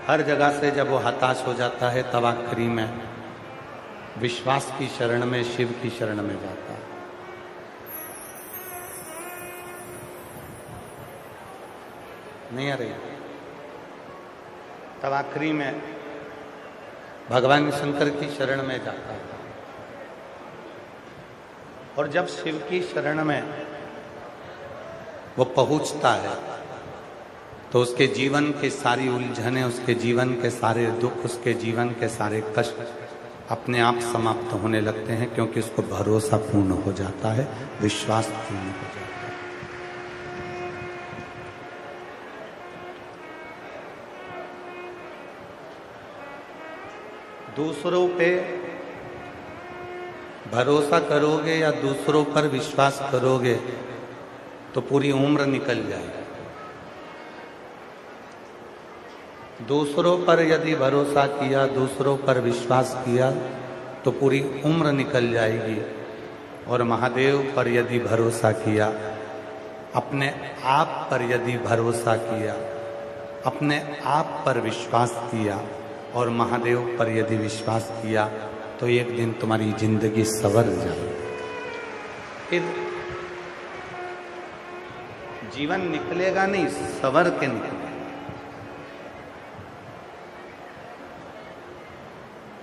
हर जगह से जब वो हताश हो जाता है तब आखिरी में विश्वास की शरण में, शिव की शरण में जाता है। नहीं आ रही? तब आखिरी में भगवान शंकर की शरण में जाता है। और जब शिव की शरण में वो पहुंचता है तो उसके जीवन की सारी उलझनें, उसके जीवन के सारे दुख, उसके जीवन के सारे कष्ट अपने आप समाप्त होने लगते हैं, क्योंकि उसको भरोसा पूर्ण हो जाता है, विश्वास पूर्ण हो जाता है। दूसरों पे भरोसा करोगे या दूसरों पर विश्वास करोगे तो पूरी उम्र निकल जाएगी। दूसरों पर यदि भरोसा किया, दूसरों पर विश्वास किया तो पूरी उम्र निकल जाएगी। और महादेव पर यदि भरोसा किया, अपने आप पर यदि भरोसा किया, अपने आप पर विश्वास किया और महादेव पर यदि विश्वास किया तो एक दिन तुम्हारी जिंदगी संवर जाएगी। फिर जीवन निकलेगा नहीं, संवर के निकलेगा।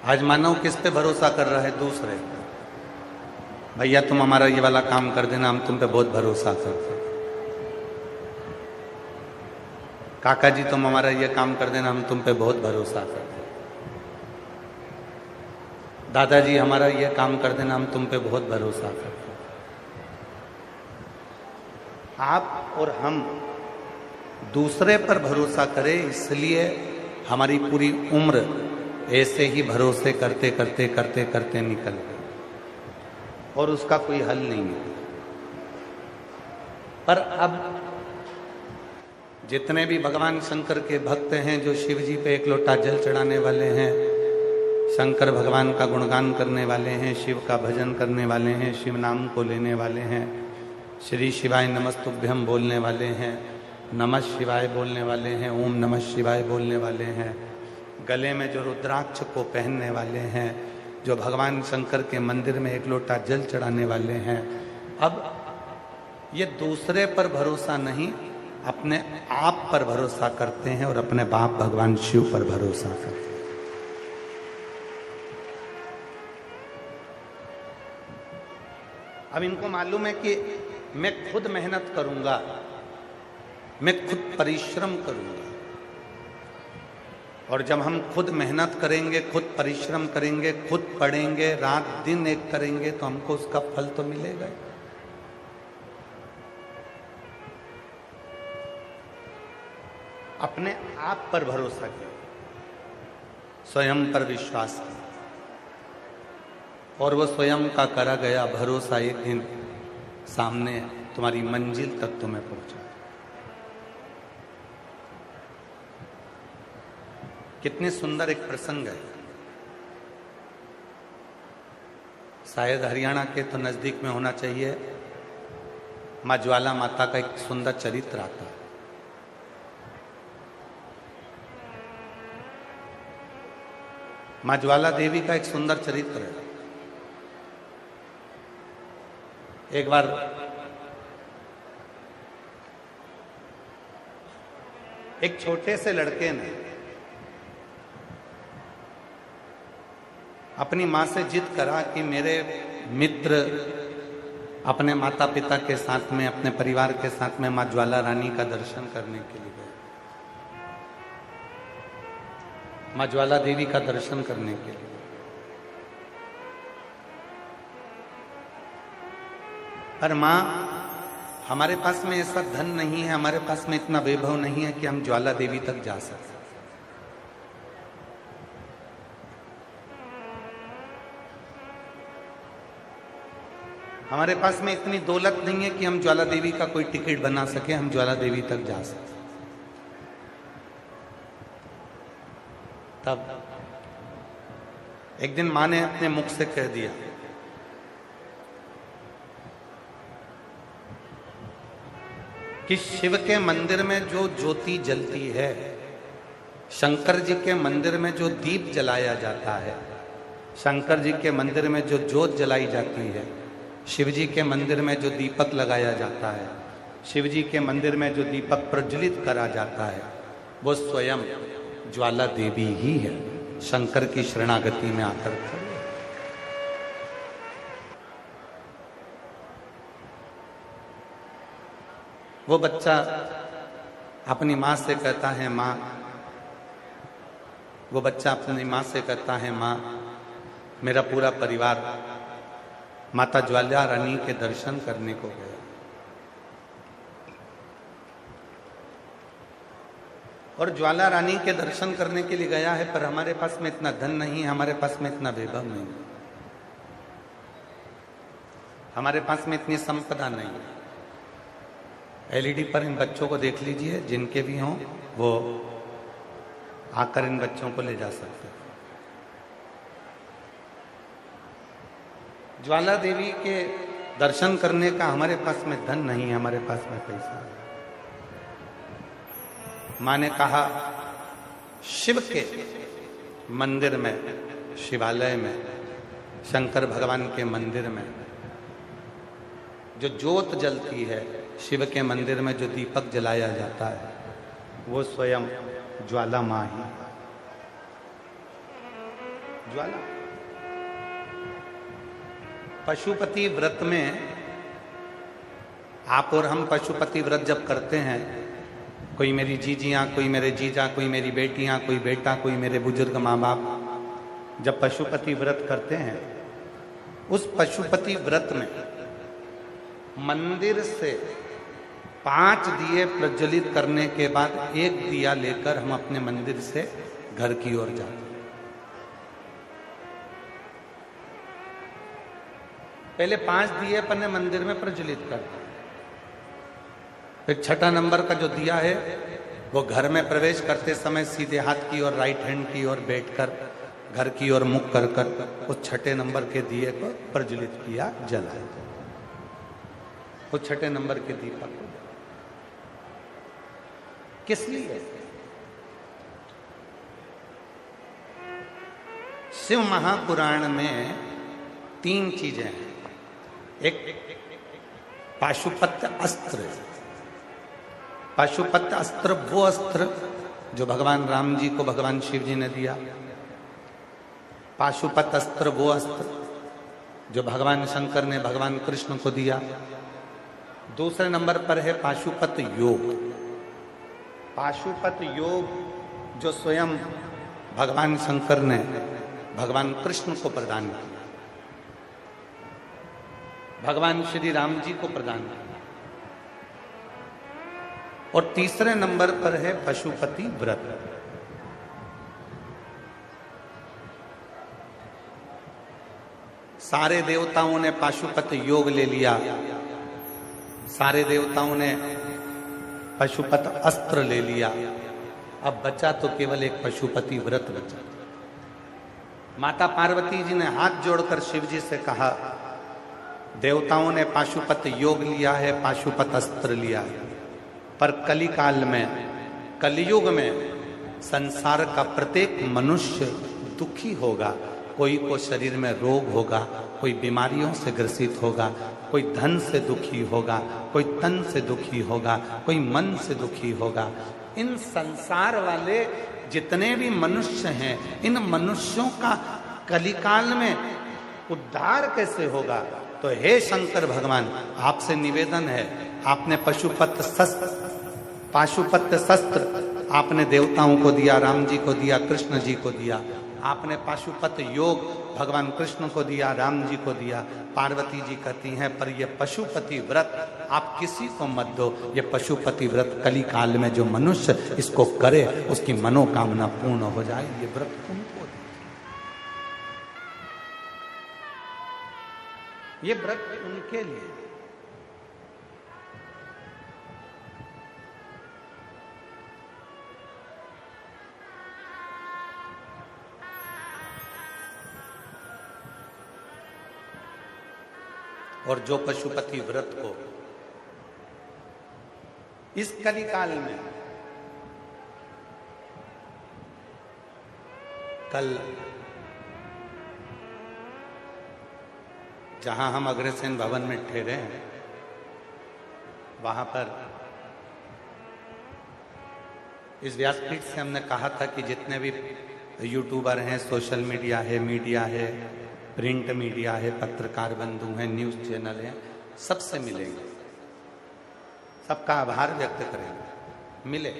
आज मानव किस पे भरोसा कर रहा है? दूसरे। भैया तुम हमारा ये वाला काम कर देना, हम तुम पे बहुत भरोसा करते हैं। काका जी तुम हमारा ये काम कर देना, हम तुम पे बहुत भरोसा करते हैं। दादाजी हमारा ये काम कर देना, हम तुम पे बहुत भरोसा करते हैं। आप और हम दूसरे पर भरोसा करें, इसलिए हमारी पूरी उम्र ऐसे ही भरोसे करते करते करते करते निकल गई और उसका कोई हल नहीं है। पर अब जितने भी भगवान शंकर के भक्त हैं, जो शिव जी पे एक लोटा जल चढ़ाने वाले हैं, शंकर भगवान का गुणगान करने वाले हैं, शिव का भजन करने वाले हैं, शिव नाम को लेने वाले हैं, श्री शिवाय नमस्तुभ्यम बोलने वाले हैं, नमः शिवाय बोलने वाले हैं, ओम नमः शिवाय बोलने वाले हैं, गले में जो रुद्राक्ष को पहनने वाले हैं, जो भगवान शंकर के मंदिर में एक लोटा जल चढ़ाने वाले हैं, अब ये दूसरे पर भरोसा नहीं, अपने आप पर भरोसा करते हैं और अपने बाप भगवान शिव पर भरोसा करते हैं। अब इनको मालूम है कि मैं खुद मेहनत करूंगा, मैं खुद परिश्रम करूंगा, और जब हम खुद मेहनत करेंगे, खुद परिश्रम करेंगे, खुद पढ़ेंगे, रात दिन एक करेंगे, तो हमको उसका फल तो मिलेगा। अपने आप पर भरोसा किया, स्वयं पर विश्वास किया, और वो स्वयं का करा गया भरोसा एक दिन सामने तुम्हारी मंजिल तक तुम्हें पहुंचा। कितनी सुंदर एक प्रसंग है। शायद हरियाणा के तो नजदीक में होना चाहिए। माँ ज्वाला माता का एक सुंदर चरित्र आता है। माँ ज्वाला देवी का एक सुंदर चरित्र है। एक बार एक छोटे से लड़के ने अपनी माँ से जिद करा कि मेरे मित्र अपने माता पिता के साथ में, अपने परिवार के साथ में माँ ज्वाला रानी का दर्शन करने के लिए गए, माँ ज्वाला देवी का दर्शन करने के लिए। पर माँ, हमारे पास में ऐसा धन नहीं है, हमारे पास में इतना वैभव नहीं है कि हम ज्वाला देवी तक जा सकें। हमारे पास में इतनी दौलत नहीं है कि हम ज्वाला देवी का कोई टिकट बना सके, हम ज्वाला देवी तक जा सके। तब एक दिन मां ने अपने मुख से कह दिया कि शिव के मंदिर में जो ज्योति जलती है, शंकर जी के मंदिर में जो दीप जलाया जाता है, शंकर जी के मंदिर में जो ज्योत जलाई जाती है, शिव जी के मंदिर में जो दीपक लगाया जाता है, शिव जी के मंदिर में जो दीपक प्रज्वलित करा जाता है, वो स्वयं ज्वाला देवी ही है, शंकर की शरणागति में आकर खड़ी। वो बच्चा अपनी माँ से कहता है माँ, वो बच्चा अपनी माँ से कहता है माँ, मेरा पूरा परिवार माता ज्वाला रानी के दर्शन करने को गया और ज्वाला रानी के दर्शन करने के लिए गया है, पर हमारे पास में इतना धन नहीं है, हमारे पास में इतना वैभव नहीं, हमारे पास में इतनी संपदा नहीं है। एलईडी पर इन बच्चों को देख लीजिए, जिनके भी हों वो आकर इन बच्चों को ले जा सकते हैं। ज्वाला देवी के दर्शन करने का हमारे पास में धन नहीं है, हमारे पास में पैसा है। मां ने कहा शिव के मंदिर में, शिवालय में, शंकर भगवान के मंदिर में जो ज्योत जलती है, शिव के मंदिर में जो दीपक जलाया जाता है, वो स्वयं ज्वाला मां ही। ज्वाला पशुपति व्रत में आप और हम पशुपति व्रत जब करते हैं, कोई मेरी जीजियां, कोई मेरे जीजा, कोई मेरी बेटियां, कोई बेटा, कोई मेरे बुजुर्ग माँ बाप जब पशुपति व्रत करते हैं, उस पशुपति व्रत में मंदिर से 5 दिए प्रज्वलित करने के बाद 1 दिया लेकर हम अपने मंदिर से घर की ओर जाते हैं। पहले 5 दिए अपने मंदिर में प्रज्वलित करते हैं, फिर 6ठा नंबर का जो दिया है वो घर में प्रवेश करते समय सीधे हाथ की ओर, राइट हैंड की ओर बैठकर घर की ओर मुख कर कर उस 6ठे नंबर के दिए को प्रज्वलित किया, जलाया। वो 6ठे नंबर के दीपक को किस लिए? शिव महापुराण में 3 चीजें हैं। एक पाशुपत अस्त्र। पाशुपत अस्त्र वो अस्त्र जो भगवान राम जी को भगवान शिव जी ने दिया। पाशुपत अस्त्र वो अस्त्र जो भगवान शंकर ने भगवान कृष्ण को दिया। दूसरे नंबर पर है पाशुपत योग। पाशुपत योग जो स्वयं भगवान शंकर ने भगवान कृष्ण को प्रदान किया, भगवान श्री राम जी को प्रदान किया। और तीसरे नंबर पर है पशुपति व्रत। सारे देवताओं ने पाशुपत योग ले लिया, सारे देवताओं ने पशुपत अस्त्र ले लिया, अब बचा तो केवल एक पशुपति व्रत बचा। माता पार्वती जी ने हाथ जोड़कर शिव जी से कहा, देवताओं ने पाशुपत योग लिया है, पाशुपत अस्त्र लिया है, पर कली काल में, कलियुग में संसार का प्रत्येक मनुष्य दुखी होगा। कोई को शरीर में रोग होगा, कोई बीमारियों से ग्रसित होगा, कोई धन से दुखी होगा, कोई तन से दुखी होगा, कोई मन से दुखी होगा। इन संसार वाले जितने भी मनुष्य हैं, इन मनुष्यों का कलिकाल में उद्धार कैसे होगा? तो हे शंकर भगवान, आपसे निवेदन है, आपने पाशुपत शस्त्र आपने देवताओं को दिया, राम जी को दिया, कृष्ण जी को दिया। आपने पाशुपत योग भगवान कृष्ण को दिया, राम जी को दिया। पार्वती जी कहती हैं, पर यह पशुपति व्रत आप किसी को मत दो। ये पशुपति व्रत कली काल में जो मनुष्य इसको करे, उसकी मनोकामना पूर्ण हो जाए। ये व्रत उनको, ये व्रत उनके लिए। और जो पशुपति व्रत को इस कलिकाल में कल जहां हम अग्रसेन भवन में ठहरे हैं, वहां पर इस व्यासपीठ से हमने कहा था कि जितने भी यूट्यूबर हैं, सोशल मीडिया है, प्रिंट मीडिया है, पत्रकार बंधु हैं, न्यूज चैनल हैं, सबसे मिलेंगे, सबका आभार व्यक्त करेंगे, मिले।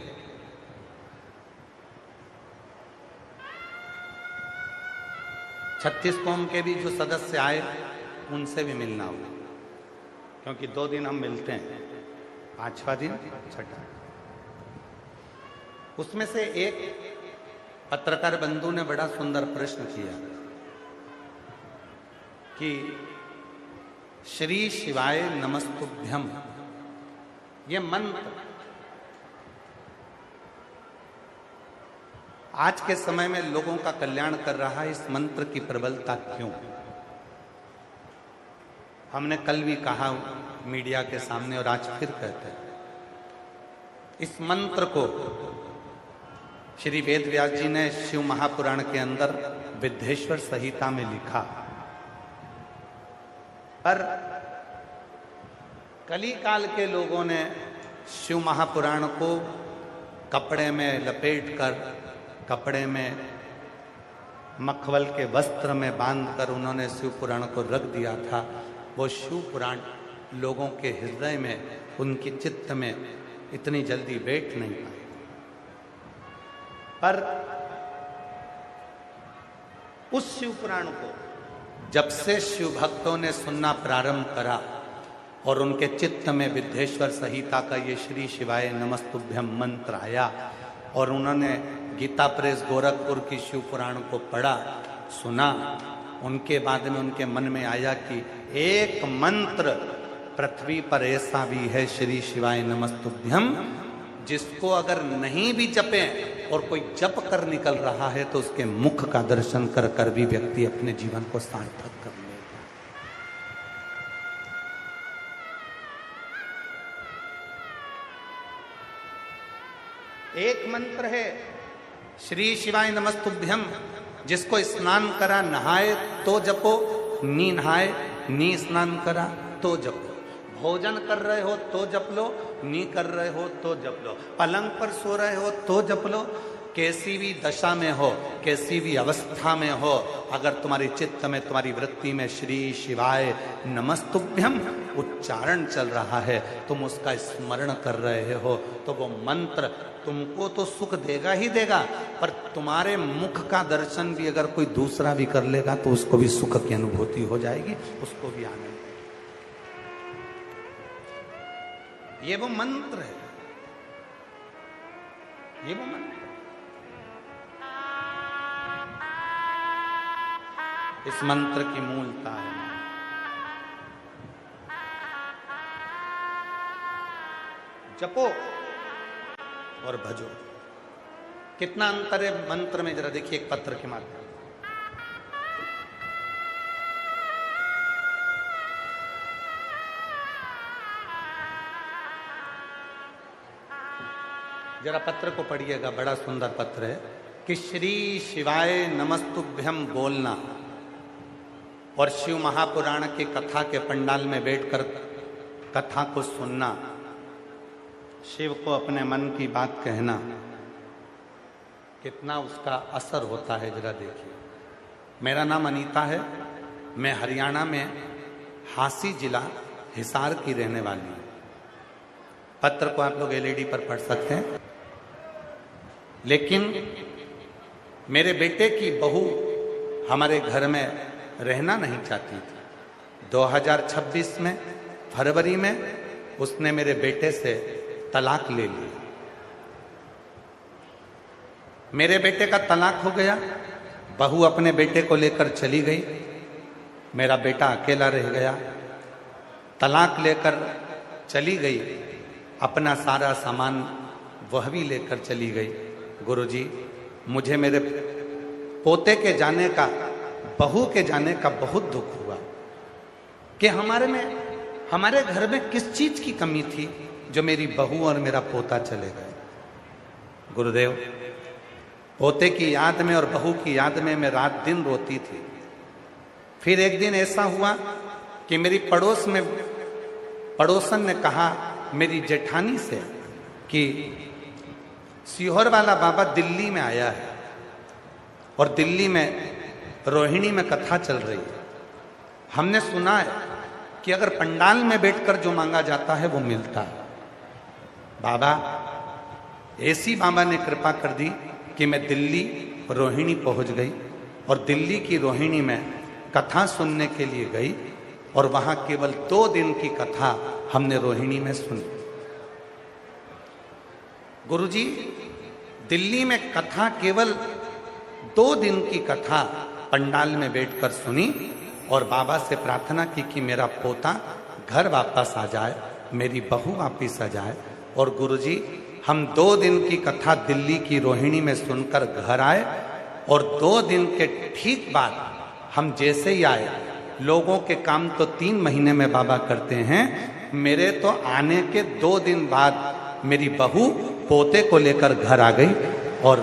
छत्तीस कौम के भी जो सदस्य आए उनसे भी मिलना होगा, क्योंकि 2 दिन हम मिलते हैं, 5वां दिन छठा। उसमें से एक पत्रकार बंधु ने बड़ा सुंदर प्रश्न किया कि श्री शिवाय नमस्तुभ्यम, ये मंत्र आज के समय में लोगों का कल्याण कर रहा है, इस मंत्र की प्रबलता क्यों? हमने कल भी कहा मीडिया के सामने और आज फिर कहते हैं, इस मंत्र को श्री वेद व्यास जी ने शिव महापुराण के अंदर विद्धेश्वर संहिता में लिखा, पर कली काल के लोगों ने शिव महापुराण को कपड़े में लपेटकर, कपड़े में मखमल के वस्त्र में बांधकर उन्होंने शिव पुराण को रख दिया था। वो शिव पुराण लोगों के हृदय में, उनके चित्त में इतनी जल्दी बैठ नहीं पाए। पर उस शिव पुराण को जब से शिव भक्तों ने सुनना प्रारंभ करा और उनके चित्त में विद्धेश्वर संहिता का ये श्री शिवाय नमस्तुभ्यम मंत्र आया और उन्होंने गीता प्रेस गोरखपुर की शिव पुराण को पढ़ा, सुना, उनके बाद में उनके मन में आया कि एक मंत्र पृथ्वी पर ऐसा भी है श्री शिवाय नमस्तुभ्यम, जिसको अगर नहीं भी जपे और कोई जप कर निकल रहा है तो उसके मुख का दर्शन कर कर भी व्यक्ति अपने जीवन को सार्थक कर लेगा। एक मंत्र है श्री शिवाय नमस्तुभ्यम, जिसको स्नान करा नहाए तो जपो, नी नहाए नी स्नान करा तो जपो, भोजन कर रहे हो तो जप लो, नी कर रहे हो तो जप लो, पलंग पर सो रहे हो तो जप लो, कैसी भी दशा में हो, कैसी भी अवस्था में हो, अगर तुम्हारी चित्त में, तुम्हारी वृत्ति में श्री शिवाय नमस्तुभ्यम उच्चारण चल रहा है, तुम उसका स्मरण कर रहे हो, तो वो मंत्र तुमको तो सुख देगा ही देगा, पर तुम्हारे मुख का दर्शन भी अगर कोई दूसरा भी कर लेगा तो उसको भी सुख की अनुभूति हो जाएगी, उसको भी आनंद। ये वो मंत्र है, ये वो मंत्र। इस मंत्र की मूलता है जपो और भजो। कितना अंतर है मंत्र में, जरा देखिए एक पत्र के माध्यम। जरा पत्र को पढ़िएगा, बड़ा सुंदर पत्र है कि श्री शिवाय नमस्तुभ्यम बोलना और शिव महापुराण की कथा के पंडाल में बैठकर कथा को सुनना, शिव को अपने मन की बात कहना, कितना उसका असर होता है जरा देखिए। मेरा नाम अनीता है, मैं हरियाणा में हांसी जिला हिसार की रहने वाली हूँ। पत्र को आप लोग एलईडी पर पढ़ सकते हैं। लेकिन मेरे बेटे की बहू हमारे घर में रहना नहीं चाहती थी। 2026 में फरवरी में उसने मेरे बेटे से तलाक ले लिया। मेरे बेटे का तलाक हो गया, बहू अपने बेटे को लेकर चली गई, मेरा बेटा अकेला रह गया। तलाक लेकर चली गई, अपना सारा सामान वह भी लेकर चली गई। गुरुजी, मुझे मेरे पोते के जाने का, बहू के जाने का बहुत दुख हुआ कि हमारे घर में किस चीज की कमी थी जो मेरी बहू और मेरा पोता चले गए। गुरुदेव, पोते की याद में और बहू की याद में मैं रात दिन रोती थी। फिर एक दिन ऐसा हुआ कि मेरी पड़ोसन ने कहा मेरी जेठानी से कि सीहोर वाला बाबा दिल्ली में आया है और दिल्ली में रोहिणी में कथा चल रही है। हमने सुना है कि अगर पंडाल में बैठकर जो मांगा जाता है वो मिलता है। बाबा ऐसी बाबा ने कृपा कर दी कि मैं दिल्ली रोहिणी पहुंच गई और दिल्ली की रोहिणी में कथा सुनने के लिए गई और वहां केवल 2 दिन की कथा हमने रोहिणी में सुनी। गुरुजी, दिल्ली में कथा केवल 2 दिन की कथा पंडाल में बैठकर सुनी और बाबा से प्रार्थना की कि मेरा पोता घर वापस आ जाए, मेरी बहू वापस आ जाए। और गुरुजी, हम 2 दिन की कथा दिल्ली की रोहिणी में सुनकर घर आए और 2 दिन के ठीक बाद हम जैसे ही आए, लोगों के काम तो 3 महीने में बाबा करते हैं, मेरे तो आने के 2 दिन बाद मेरी बहू पोते को लेकर घर आ गई और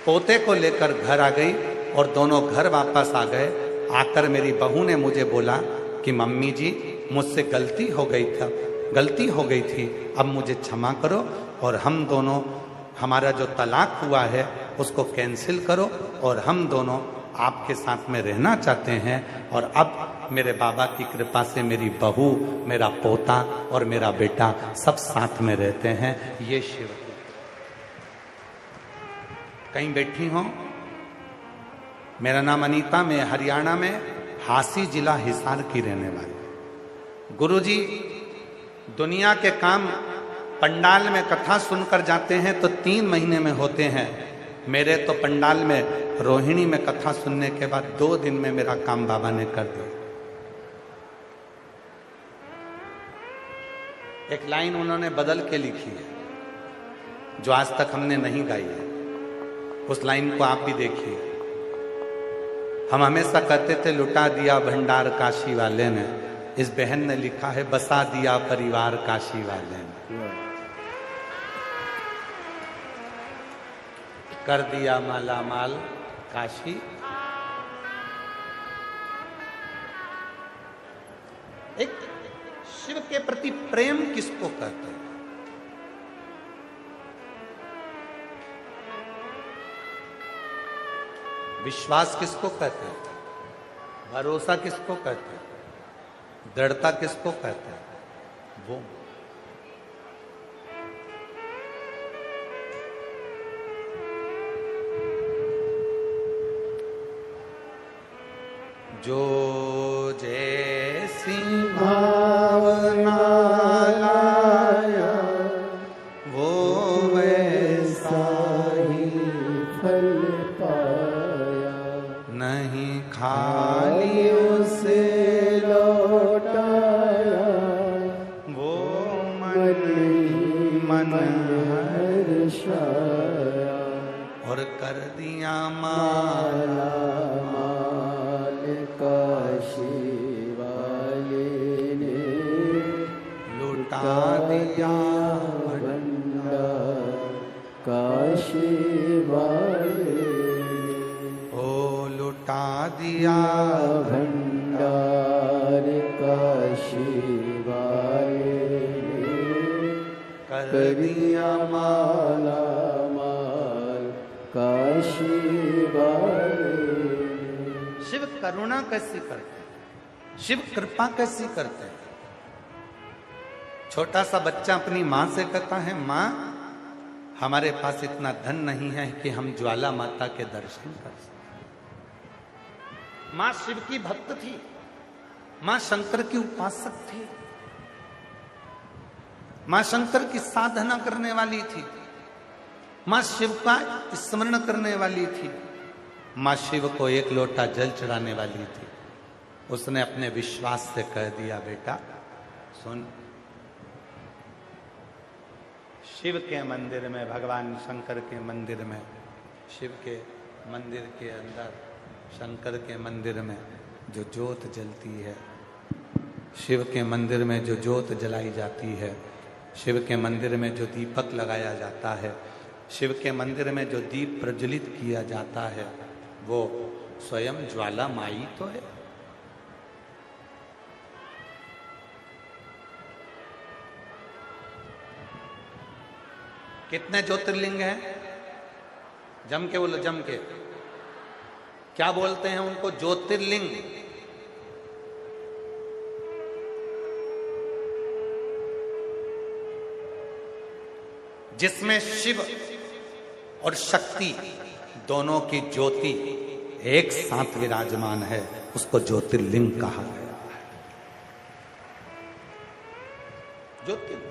पोते को लेकर घर आ गई और दोनों घर वापस आ गए। आकर मेरी बहू ने मुझे बोला कि मम्मी जी, मुझसे गलती हो गई थी, अब मुझे क्षमा करो और हम दोनों, हमारा जो तलाक हुआ है उसको कैंसिल करो और हम दोनों आपके साथ में रहना चाहते हैं। और अब मेरे बाबा की कृपा से मेरी बहू, मेरा पोता और मेरा बेटा सब साथ में रहते हैं। ये शिव की। कहीं बैठी हो? मेरा नाम अनीता, मैं हरियाणा में हासी जिला हिसार की रहने वाली। गुरुजी, दुनिया के काम पंडाल में कथा सुनकर जाते हैं तो 3 महीने में होते हैं। मेरे तो पंडाल में रोहिणी में कथा सुनने के बाद 2 दिन में मेरा काम बाबा ने कर दिया। एक लाइन उन्होंने बदल के लिखी है जो आज तक हमने नहीं गाई है। उस लाइन को आप भी देखिए। हम हमेशा कहते थे लुटा दिया भंडार काशी वाले ने, इस बहन ने लिखा है बसा दिया परिवार काशी वाले ने, कर दिया माला माल काशी। एक शिव के प्रति प्रेम किसको कहते हैं? विश्वास किसको कहते हैं? भरोसा किसको कहते हैं? दृढ़ता किसको कहते हैं? वो जो जैसी भावना लाया वो वैसा ही फल पाया, नहीं खाली उसे लौटाया वो मन हर्षाया, और कर दिया माला काशी वाले ने, लुटा दिया भंडार काशी वाले, ओ लुटा दिया भंडार काशी वाले ने, कर दिया माला माल काशी वाले। शिव करुणा कैसी करते हैं? शिव कृपा कैसी करते हैं? छोटा सा बच्चा अपनी मां से कहता है, मां हमारे पास इतना धन नहीं है कि हम ज्वाला माता के दर्शन कर सकें। मां शिव की भक्त थी, मां शंकर की उपासक थी, मां शंकर की साधना करने वाली थी, मां शिव का स्मरण करने वाली थी, मां शिव को 1 लोटा जल चढ़ाने वाली थी। उसने अपने विश्वास से कह दिया, बेटा सुन, शिव के मंदिर में, भगवान शंकर के मंदिर में, शिव के मंदिर के अंदर, शंकर के मंदिर में जो ज्योत जलती है, शिव के मंदिर में जो ज्योत जलाई जाती है, शिव के मंदिर में जो दीपक लगाया जाता है, शिव के मंदिर में जो दीप प्रज्वलित किया जाता है वो स्वयं ज्वाला माई तो है। कितने ज्योतिर्लिंग हैं? जम के बोलो, जम के। क्या बोलते हैं उनको? ज्योतिर्लिंग। जिसमें शिव और शक्ति दोनों की ज्योति एक साथ विराजमान है, उसको ज्योतिर्लिंग कहा गया है। ज्योतिर्लिंग।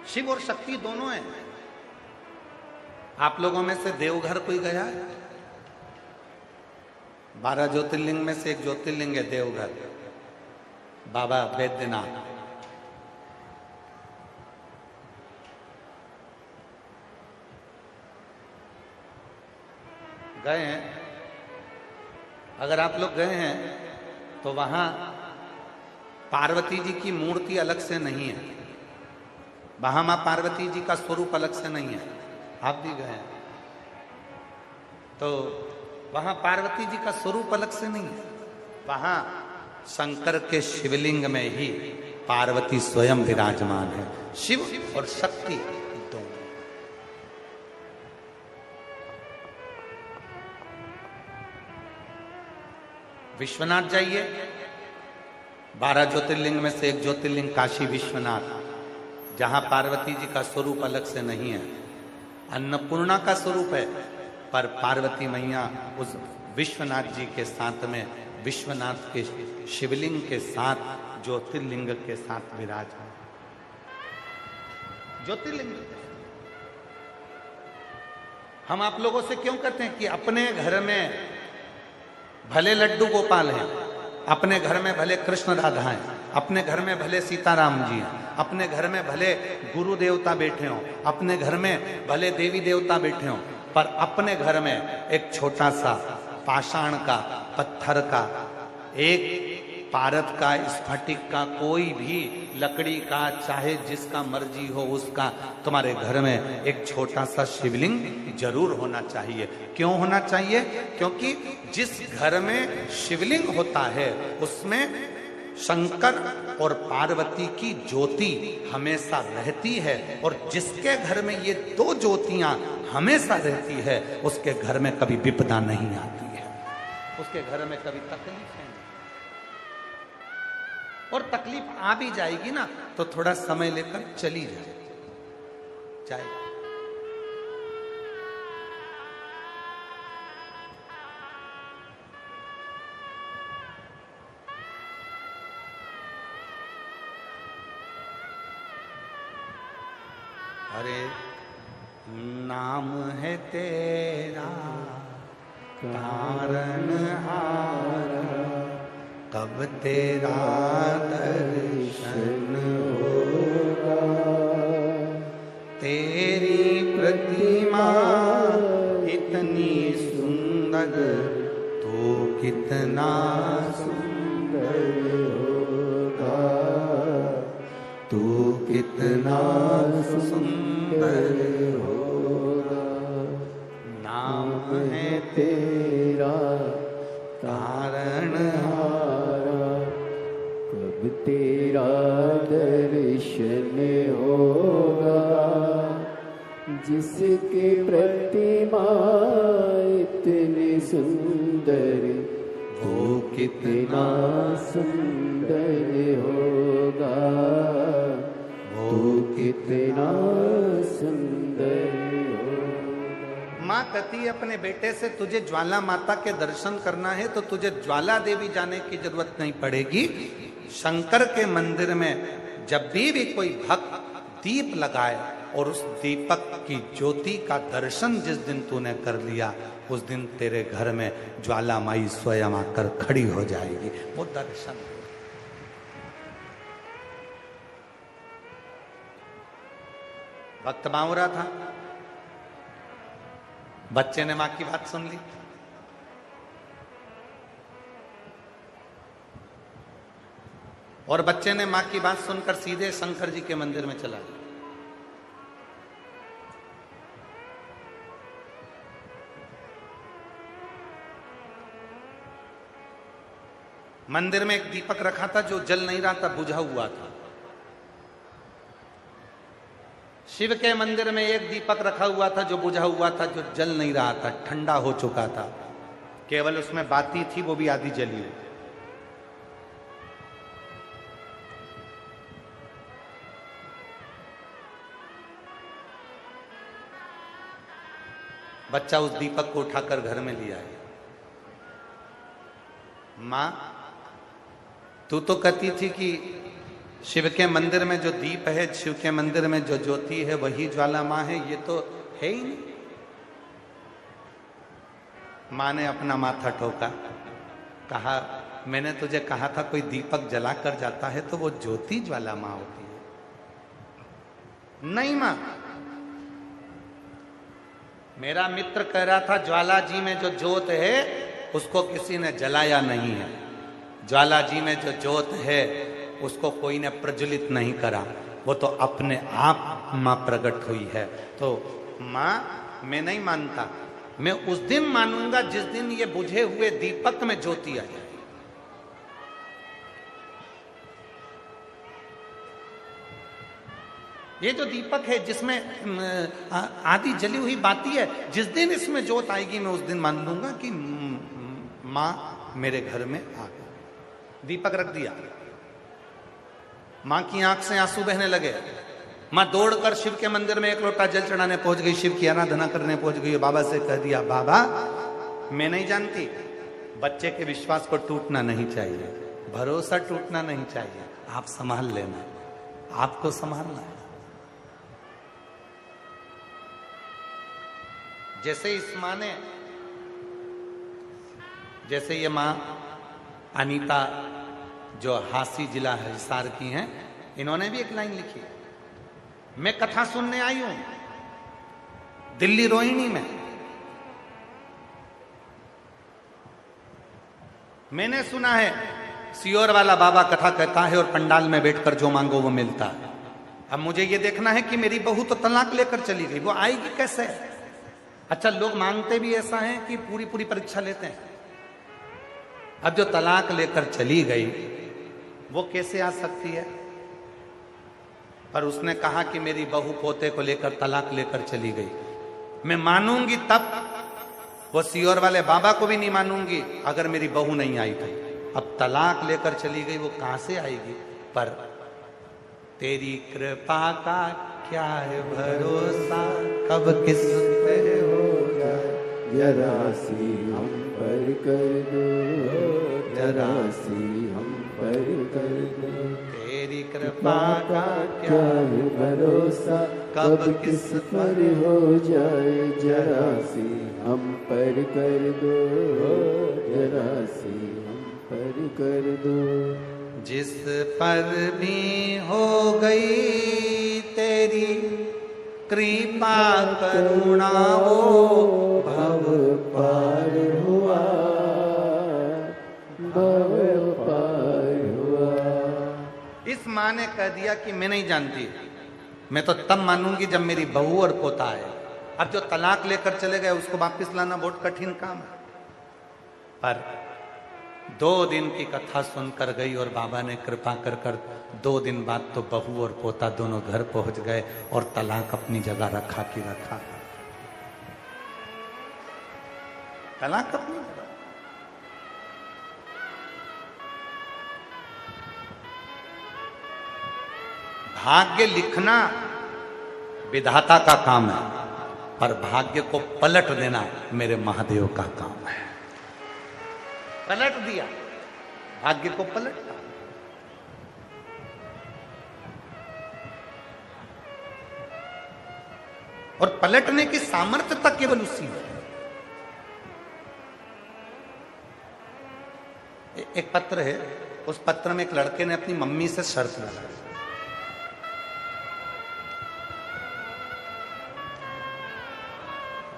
शिव और शक्ति दोनों हैं। आप लोगों में से देवघर कोई गया है? 12 ज्योतिर्लिंग में से एक ज्योतिर्लिंग है देवघर, बाबा बैद्यनाथ। गए हैं? अगर आप लोग गए हैं तो वहां पार्वती जी की मूर्ति अलग से नहीं है, वहां मां पार्वती जी का स्वरूप अलग से नहीं है। आप भी गए हैं तो वहां पार्वती जी का स्वरूप अलग से नहीं है, वहां शंकर के शिवलिंग में ही पार्वती स्वयं विराजमान है। शिव और शक्ति दोनों। विश्वनाथ जाइए, 12 ज्योतिर्लिंग में से एक ज्योतिर्लिंग काशी विश्वनाथ, जहां पार्वती जी का स्वरूप अलग से नहीं है, अन्नपूर्णा का स्वरूप है, पर पार्वती मैया उस विश्वनाथ जी के साथ में, विश्वनाथ के शिवलिंग के साथ, ज्योतिर्लिंग के साथ विराजमान। ज्योतिर्लिंग। हम आप लोगों से क्यों कहते हैं कि अपने घर में भले लड्डू गोपाल हैं, अपने घर में भले कृष्ण राधा हैं, अपने घर में भले सीताराम जी हैं, अपने घर में भले गुरु देवता बैठे हों, अपने घर में भले देवी देवता बैठे हों, पर अपने घर में एक छोटा सा पाषाण का, पत्थर का, एक पारद का, स्फटिक का, कोई भी लकड़ी का, चाहे जिसका मर्जी हो उसका, तुम्हारे घर में एक छोटा सा शिवलिंग जरूर होना चाहिए। क्यों होना चाहिए? क्योंकि जिस घर में शिवलिंग होता है उसमें शंकर और पार्वती की ज्योति हमेशा रहती है, और जिसके घर में ये दो ज्योतियां हमेशा रहती है उसके घर में कभी विपदा नहीं आती है, उसके घर में कभी तकलीफ नहीं। और तकलीफ आ भी जाएगी ना तो थोड़ा समय लेकर चली जाए। अरे नाम है तेरा तारनहार, कब तेरा दर्शन होगा। तेरी प्रतिमा इतनी सुंदर, तो कितना सुंदर होगा, तू कितना सुंदर होगा। नाम है तेरा तारनहारा, कब तेरा दर्शन होगा। जिसकी प्रतिमा इतनी सुंदर, वो कितना सुंदर होगा, वो कितना सुंदर होगा। माँ कहती है अपने बेटे से, तुझे ज्वाला माता के दर्शन करना है तो तुझे ज्वाला देवी जाने की जरूरत नहीं पड़ेगी। शंकर के मंदिर में जब भी कोई भक्त दीप लगाए और उस दीपक की ज्योति का दर्शन जिस दिन तूने कर लिया, उस दिन तेरे घर में ज्वाला माई स्वयं आकर खड़ी हो जाएगी। वो दर्शन भक्त बावरा था, बच्चे ने मां की बात सुन ली, और बच्चे ने मां की बात सुनकर सीधे शंकर जी के मंदिर में चला गया। मंदिर में एक दीपक रखा था जो जल नहीं रहा था, बुझा हुआ था। शिव के मंदिर में एक दीपक रखा हुआ था जो बुझा हुआ था, जो जल नहीं रहा था, ठंडा हो चुका था, केवल उसमें बाती थी, वो भी आधी जली हुई। बच्चा उस दीपक को उठाकर घर में लिया है। मां, तू तो कहती थी कि शिव के मंदिर में जो दीप है, शिव के मंदिर में जो ज्योति है वही ज्वाला मां है, ये तो है ही नहीं। मां ने अपना माथा ठोका, कहा मैंने तुझे कहा था कोई दीपक जला कर जाता है तो वो ज्योति ज्वाला मां होती है। नहीं मां, मेरा मित्र कह रहा था ज्वाला जी में जो ज्योत है उसको किसी ने जलाया नहीं है, ज्वाला जी में जो ज्योत है उसको कोई ने प्रज्वलित नहीं करा, वो तो अपने आप मां प्रकट हुई है। तो मां, मैं नहीं मानता, मैं उस दिन मानूंगा जिस दिन ये बुझे हुए दीपक में ज्योति आ जाए। ये जो दीपक है जिसमें आधी जली हुई बाती है, जिस दिन इसमें ज्योत आएगी मैं उस दिन मान लूंगा कि मां मेरे घर में आ गई। दीपक रख दिया, मां की आंख से आंसू बहने लगे। मां दौड़कर शिव के मंदिर में एक लोटा जल चढ़ाने पहुंच गई, शिव की आराधना करने पहुंच गई। बाबा से कह दिया, बाबा मैं नहीं जानती, बच्चे के विश्वास को टूटना नहीं चाहिए, भरोसा टूटना नहीं चाहिए, आप संभाल लेना, आपको संभालना है। जैसे इस मां ने, जैसे ये मां अनीता जो हासी जिला हिसार की हैं, इन्होंने भी एक लाइन लिखी, मैं कथा सुनने आई हूं दिल्ली रोहिणी में, मैंने सुना है सियोर वाला बाबा कथा कहता है और पंडाल में बैठकर जो मांगो वो मिलता है। अब मुझे ये देखना है कि मेरी बहू तो तलाक लेकर चली गई, वो आएगी कैसे? अच्छा, लोग मांगते भी ऐसा है कि पूरी पूरी परीक्षा लेते हैं। अब जो तलाक लेकर चली गई वो कैसे आ सकती है? पर उसने कहा कि मेरी बहू पोते को लेकर तलाक लेकर चली गई, मैं मानूंगी तब, वो सियोर वाले बाबा को भी नहीं मानूंगी अगर मेरी बहू नहीं आई तो। अब तलाक लेकर चली गई, वो कहां से आएगी? पर तेरी कृपा का क्या है भरोसा, कब किस पे हो जाए, जरा सी हम पर कर दो, जरा सी हम पर कर दो, तेरी कृपा का क्या है भरोसा, कब किस पर हो जाए, जरा सी हम पर कर दो, जरा सी हम पर कर दो। जिस पर भी हो गई तेरी कृपा करुणा, वो भव पार हुआ, भव पार हुआ। इस मां ने कह दिया कि मैं नहीं जानती, मैं तो तब मानूंगी जब मेरी बहू और पोता आए। अब जो तलाक लेकर चले गए उसको वापस लाना बहुत कठिन काम है। पर 2 दिन की कथा सुनकर गई और बाबा ने कृपा कर 2 दिन बाद तो बहू और पोता दोनों घर पहुंच गए और तलाक अपनी जगह रखा कि रखा, तलाक अपनी जगह। भाग्य लिखना विधाता का काम है, पर भाग्य को पलट देना मेरे महादेव का काम है। पलट दिया, भाग्य को पलटा। और पलटने की सामर्थ्य तक केवल उसी में। एक पत्र है, उस पत्र में एक लड़के ने अपनी मम्मी से शर्त लगाई,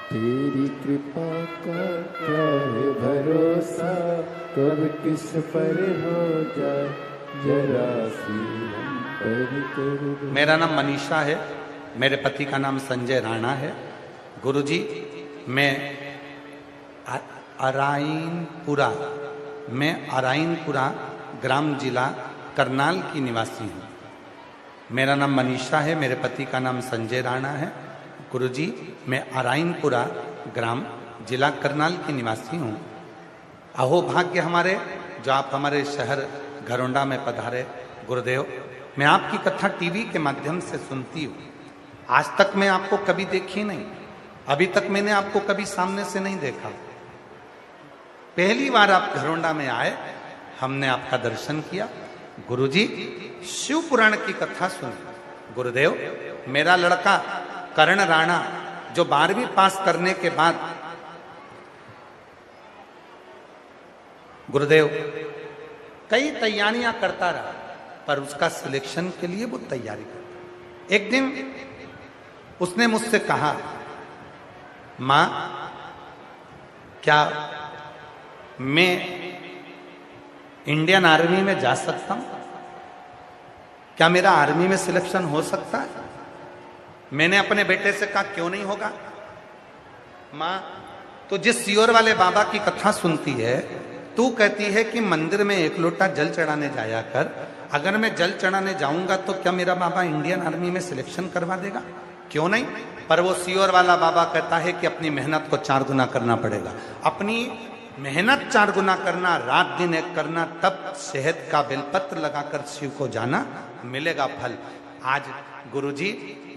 तेरी कृपा का क्या है भरोसा, कब किस पर हो जाए, जरा सी हम पर कर दो। मेरा नाम मनीषा है, मेरे पति का नाम संजय राणा है। गुरुजी, मैं अराइनपुरा ग्राम जिला करनाल की निवासी हूँ। मेरा नाम मनीषा है, मेरे पति का नाम संजय राणा है। गुरुजी, मैं अराइनपुरा ग्राम जिला करनाल की निवासी हूँ। अहो भाग्य हमारे जो आप हमारे शहर घरोंडा में पधारे। गुरुदेव, मैं आपकी कथा टीवी के माध्यम से सुनती हूँ। आज तक मैं आपको कभी देखी नहीं, अभी तक मैंने आपको कभी सामने से नहीं देखा। पहली बार आप घरोंडा में आए, हमने आपका दर्शन किया। गुरुजी, शिव पुराण की कथा सुनी। गुरुदेव, मेरा लड़का कर्ण राणा जो 12वीं पास करने के बाद गुरुदेव कई तैयारियां करता रहा, पर उसका सिलेक्शन के लिए वो तैयारी करता। एक दिन उसने मुझसे कहा, मां, क्या मैं इंडियन आर्मी में जा सकता हूं? क्या मेरा आर्मी में सिलेक्शन हो सकता है? मैंने अपने बेटे से कहा, क्यों नहीं होगा मां, तो जिस सियोर वाले बाबा की कथा सुनती है, तू कहती है कि मंदिर में एक लोटा जल चढ़ाने जाया कर। अगर मैं जल चढ़ाने जाऊंगा तो क्या मेरा बाबा इंडियन आर्मी में सिलेक्शन करवा देगा? क्यों नहीं? पर वो सियोर वाला बाबा कहता है कि अपनी मेहनत को 4 गुना करना पड़ेगा। अपनी मेहनत 4 गुना करना, रात दिन एक करना, तब शहद का बेलपत्र लगाकर शिव को जाना, मिलेगा फल। आज गुरुजी,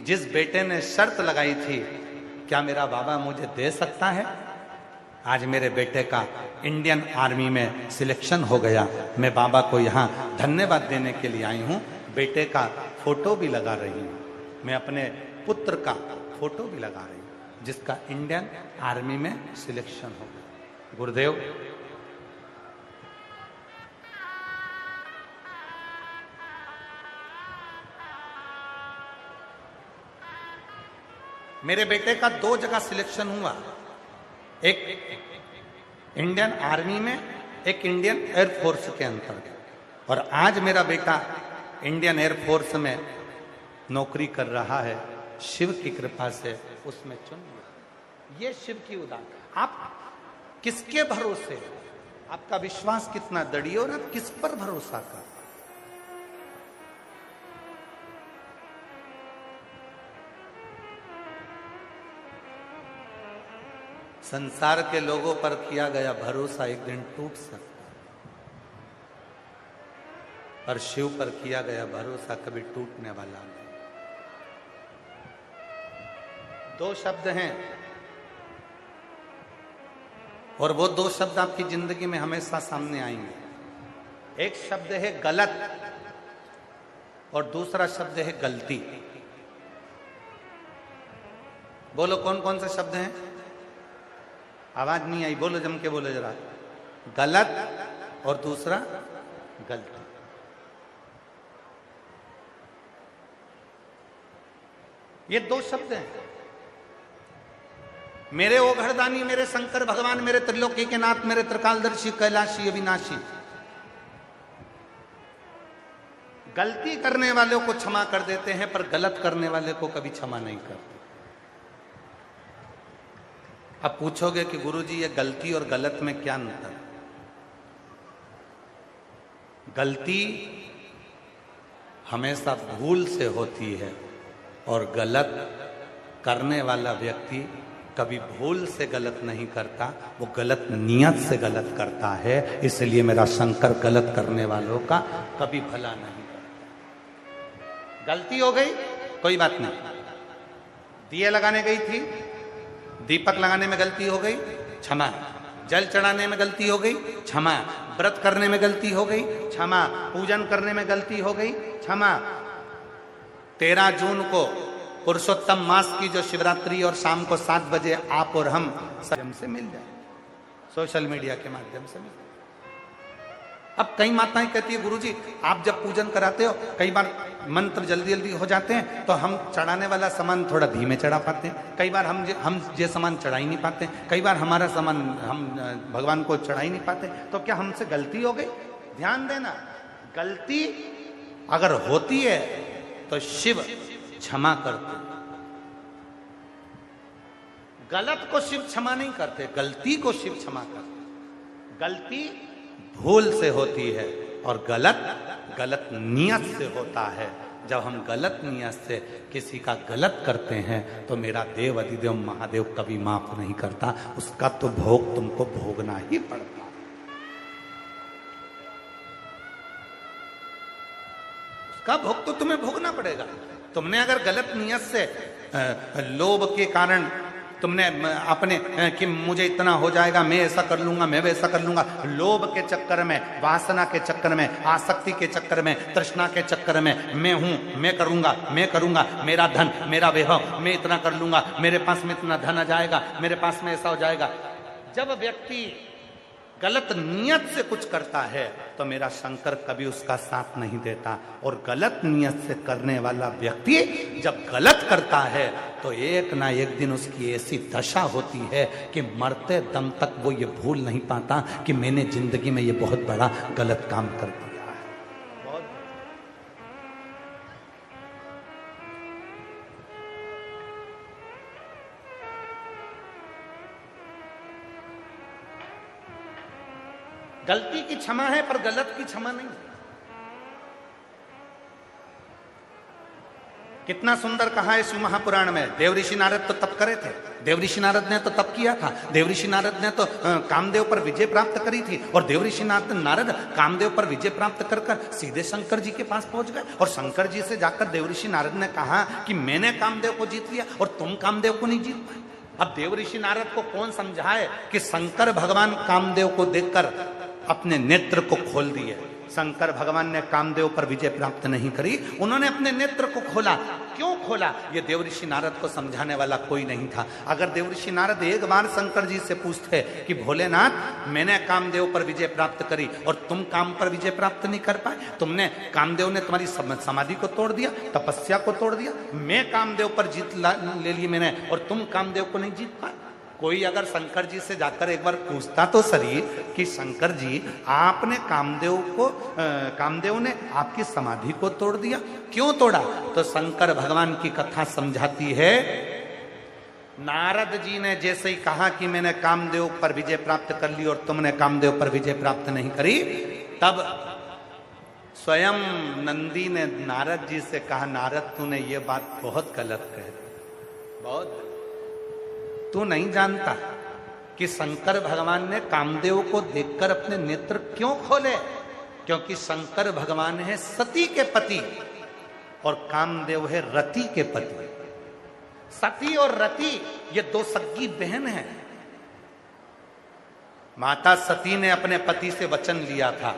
जिस बेटे ने शर्त लगाई थी, क्या मेरा बाबा मुझे दे सकता है? आज मेरे बेटे का इंडियन आर्मी में सिलेक्शन हो गया। मैं बाबा को यहाँ धन्यवाद देने के लिए आई हूँ। बेटे का फोटो भी लगा रही हूँ, मैं अपने पुत्र का फोटो भी लगा रही हूँ, जिसका इंडियन आर्मी में सिलेक्शन हो गया। गुरुदेव, मेरे बेटे का 2 जगह सिलेक्शन हुआ, एक इंडियन आर्मी में, एक इंडियन एयरफोर्स के अंतर्गत। और आज मेरा बेटा इंडियन एयरफोर्स में नौकरी कर रहा है। शिव की कृपा से उसमें चुन लिया। ये शिव की उदान। आप किसके भरोसे, आपका विश्वास कितना दृढ़ और आप किस पर भरोसा कर? संसार के लोगों पर किया गया भरोसा एक दिन टूट सकता है, पर शिव पर किया गया भरोसा कभी टूटने वाला नहीं। 2 शब्द हैं, और वो 2 शब्द आपकी जिंदगी में हमेशा सामने आएंगे। एक शब्द है गलत और दूसरा शब्द है गलती। बोलो कौन कौन से शब्द हैं? आवाज नहीं आई, बोलो, जम के बोलो जरा। गलत और दूसरा गलती। ये 2 शब्द हैं। मेरे ओघड़दानी, मेरे शंकर भगवान, मेरे त्रिलोकी के नाथ, मेरे त्रिकालदर्शी, कैलाशी, अविनाशी। गलती करने वालों को क्षमा कर देते हैं, पर गलत करने वाले को कभी क्षमा नहीं करते। अब पूछोगे कि गुरुजी ये गलती और गलत में क्या अंतर? गलती हमेशा भूल से होती है, और गलत करने वाला व्यक्ति कभी भूल से गलत नहीं करता, वो गलत नियत से गलत करता है। इसलिए मेरा शंकर गलत करने वालों का कभी भला नहीं करता। गलती हो गई, कोई बात नहीं। दिए लगाने गई थी, दीपक लगाने में गलती हो गई, क्षमा। जल चढ़ाने में गलती हो गई, क्षमा। व्रत करने में गलती हो गई, क्षमा। पूजन करने में गलती हो गई, क्षमा। 13 जून को पुरुषोत्तम मास की जो शिवरात्रि और शाम को 7 बजे आप और हम से मिल जाए, सोशल मीडिया के माध्यम से मिल जाए। अब कई माताएं कहती है, गुरुजी आप जब पूजन कराते हो कई बार मंत्र जल्दी जल्दी हो जाते हैं, तो हम चढ़ाने वाला सामान थोड़ा धीमे चढ़ा पाते हैं, कई बार हम ये सामान चढ़ा ही नहीं पाते, कई बार हमारा सामान हम भगवान को चढ़ा ही नहीं पाते, तो क्या हमसे गलती हो गई? ध्यान देना, गलती अगर होती है तो शिव क्षमा करते, गलत को शिव क्षमा नहीं करते, गलती को शिव क्षमा करते। गलती भूल से होती है और गलत नियत से होता है। जब हम गलत नियत से किसी का गलत करते हैं तो मेरा देव अधिदेव महादेव कभी माफ नहीं करता, उसका तो भोग तुमको भोगना ही पड़ता। उसका भोग तो तुम्हें भोगना पड़ेगा। तुमने अगर गलत नियत से लोभ के कारण तुमने अपने कि मुझे इतना हो जाएगा, मैं ऐसा कर लूंगा, मैं वैसा कर लूंगा, लोभ के चक्कर में, वासना के चक्कर में, आसक्ति के चक्कर में, तृष्णा के चक्कर में, मैं हूं, मैं करूंगा, मेरा धन, मेरा वैभव, मैं इतना कर लूंगा, मेरे पास में इतना धन आ जाएगा, मेरे पास में ऐसा हो जाएगा। जब व्यक्ति गलत नियत से कुछ करता है तो मेरा शंकर कभी उसका साथ नहीं देता। और गलत नियत से करने वाला व्यक्ति जब गलत करता है तो एक ना एक दिन उसकी ऐसी दशा होती है कि मरते दम तक वो ये भूल नहीं पाता कि मैंने जिंदगी में ये बहुत बड़ा गलत काम कर दिया है। गलती की क्षमा है पर गलत की क्षमा नहीं। कितना सुंदर कहा है शिव महापुराण में। देवऋषि नारद तो तप करे थे, देवऋषि नारद ने तो तप किया था, देवऋषि नारद ने तो कामदेव पर विजय प्राप्त करी थी। और देवऋषि नारद कामदेव पर विजय प्राप्त कर सीधे शंकर जी के पास पहुंच गए। और शंकर जी से जाकर देवऋषि नारद ने कहा कि मैंने कामदेव को जीत लिया और तुम कामदेव को नहीं जीत पाए। अब देवऋषि नारद को कौन समझाए कि शंकर भगवान कामदेव को देखकर अपने नेत्र को खोल दिए। शंकर भगवान ने कामदेव पर विजय प्राप्त नहीं करी, उन्होंने अपने नेत्र को खोला। क्यों खोला? ये देवऋषि नारद को समझाने वाला कोई नहीं था। अगर देवऋषि नारद एक बार शंकर जी से पूछते कि भोलेनाथ मैंने कामदेव पर विजय प्राप्त करी और तुम काम पर विजय प्राप्त नहीं कर पाए, तुमने कामदेव ने तुम्हारी समाधि को तोड़ दिया, तपस्या को तोड़ दिया, मैं कामदेव पर जीत ले ली मैंने और तुम कामदेव को नहीं जीत पाए। कोई अगर शंकर जी से जाकर एक बार पूछता तो सही कि शंकर जी आपने कामदेव ने आपकी समाधि को तोड़ दिया, क्यों तोड़ा? तो शंकर भगवान की कथा समझाती है, नारद जी ने जैसे ही कहा कि मैंने कामदेव पर विजय प्राप्त कर ली और तुमने कामदेव पर विजय प्राप्त नहीं करी, तब स्वयं नंदी ने नारद जी से कहा, नारद तूने ये बात बहुत गलत कह दी, बहुत। तू नहीं जानता कि शंकर भगवान ने कामदेव को देखकर अपने नेत्र क्यों खोले? क्योंकि शंकर भगवान है सती के पति और कामदेव है रति के पति। सती और रति ये दो सगी बहन हैं। माता सती ने अपने पति से वचन लिया था,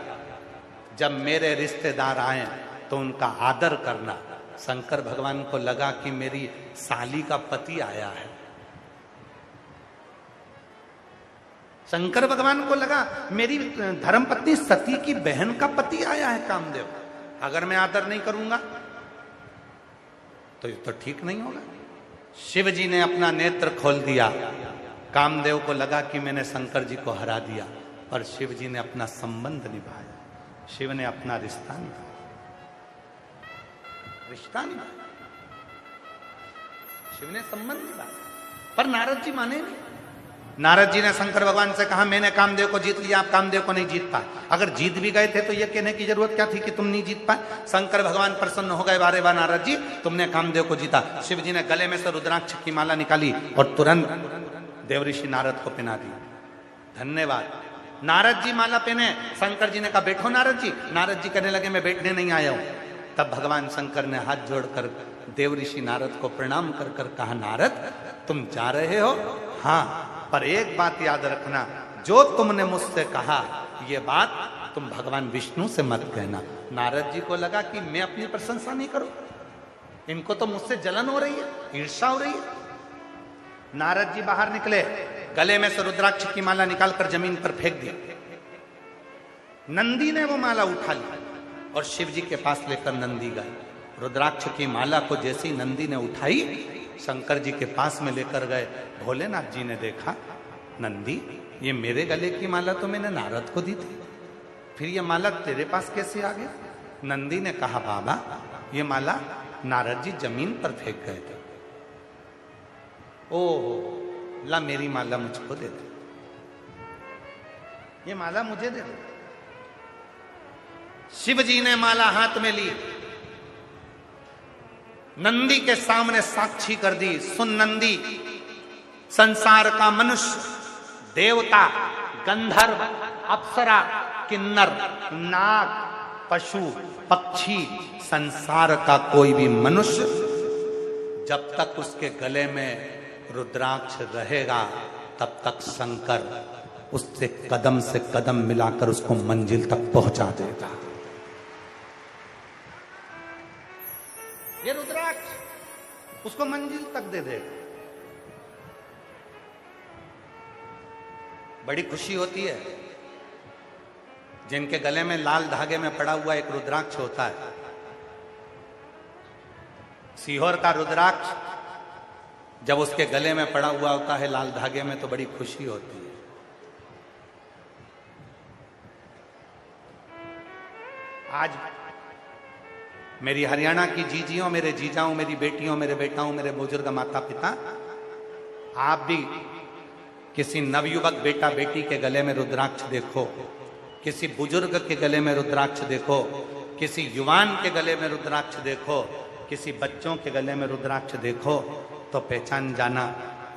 जब मेरे रिश्तेदार आए तो उनका आदर करना। शंकर भगवान को लगा कि मेरी साली का पति आया है। शंकर भगवान को लगा मेरी धर्मपत्नी सती की बहन का पति आया है कामदेव, अगर मैं आदर नहीं करूंगा तो ये तो ठीक नहीं होगा। शिव जी ने अपना नेत्र खोल दिया। कामदेव को लगा कि मैंने शंकर जी को हरा दिया, पर शिव जी ने अपना संबंध निभाया, शिव ने अपना रिश्ता निभाया, शिव ने संबंध निभाया। पर नारद जी माने नहीं। नारद जी ने शंकर भगवान से कहा, मैंने कामदेव को जीत लिया, आप कामदेव को नहीं जीत पाए। अगर जीत भी गए थे तो ये कहने की जरूरत क्या थी कि तुम नहीं जीत पाए? शंकर भगवान प्रसन्न हो गए, वारे वाह नारद जी तुमने कामदेव को जीता। शिव जी ने गले में से रुद्राक्ष की माला निकाली और तुरंत देवऋषि नारद को पहना दी। धन्यवाद। नारद जी माला पहने, शंकर जी ने कहा बैठो नारद जी। नारद जी कहने लगे मैं बैठने नहीं आया हूं। तब भगवान शंकर ने हाथ जोड़कर देवऋषि नारद को प्रणाम कर कर कहा, नारद तुम जा रहे हो? हाँ, पर एक बात याद रखना, जो तुमने मुझसे कहा ये बात तुम भगवान विष्णु से मत कहना। नारद जी को लगा कि मैं अपनी प्रशंसा नहीं करूं, इनको तो मुझसे जलन हो रही है, ईर्ष्या हो रही है। नारद जी बाहर निकले, गले में से रुद्राक्ष की माला निकालकर जमीन पर फेंक दी। नंदी ने वो माला उठा ली और शिव जी के पास लेकर नंदी गए। रुद्राक्ष की माला को जैसी नंदी ने उठाई, शंकर जी के पास में लेकर गए। भोलेनाथ जी ने देखा, नंदी ये मेरे गले की माला तो मैंने नारद को दी थी, फिर ये माला तेरे पास कैसे आ गई? नंदी ने कहा बाबा ये माला नारद जी जमीन पर फेंक गए थे। ओहो, ला मेरी माला मुझको दे दे, ये माला मुझे दे दे। शिव जी ने माला हाथ में ली, नंदी के सामने साक्षी कर दी। सुन नंदी, संसार का मनुष्य, देवता, गंधर्व, अप्सरा, किन्नर, नाग, पशु, पक्षी, संसार का कोई भी मनुष्य जब तक उसके गले में रुद्राक्ष रहेगा तब तक शंकर उससे कदम से कदम मिलाकर उसको मंजिल तक पहुंचा देगा। ये रुद्राक्ष उसको मंजिल तक दे देगा। बड़ी खुशी होती है जिनके गले में लाल धागे में पड़ा हुआ एक रुद्राक्ष होता है। सीहोर का रुद्राक्ष जब उसके गले में पड़ा हुआ होता है लाल धागे में तो बड़ी खुशी होती है। आज मेरी हरियाणा की जीजियों, मेरे जीजाओं, मेरी बेटियों, मेरे बेटाओं, मेरे बुजुर्ग माता पिता, आप भी किसी नवयुवक बेटा बेटी के गले में रुद्राक्ष देखो, किसी बुजुर्ग के गले में रुद्राक्ष देखो, किसी युवान के गले में रुद्राक्ष देखो, किसी बच्चों के गले में रुद्राक्ष देखो तो पहचान जाना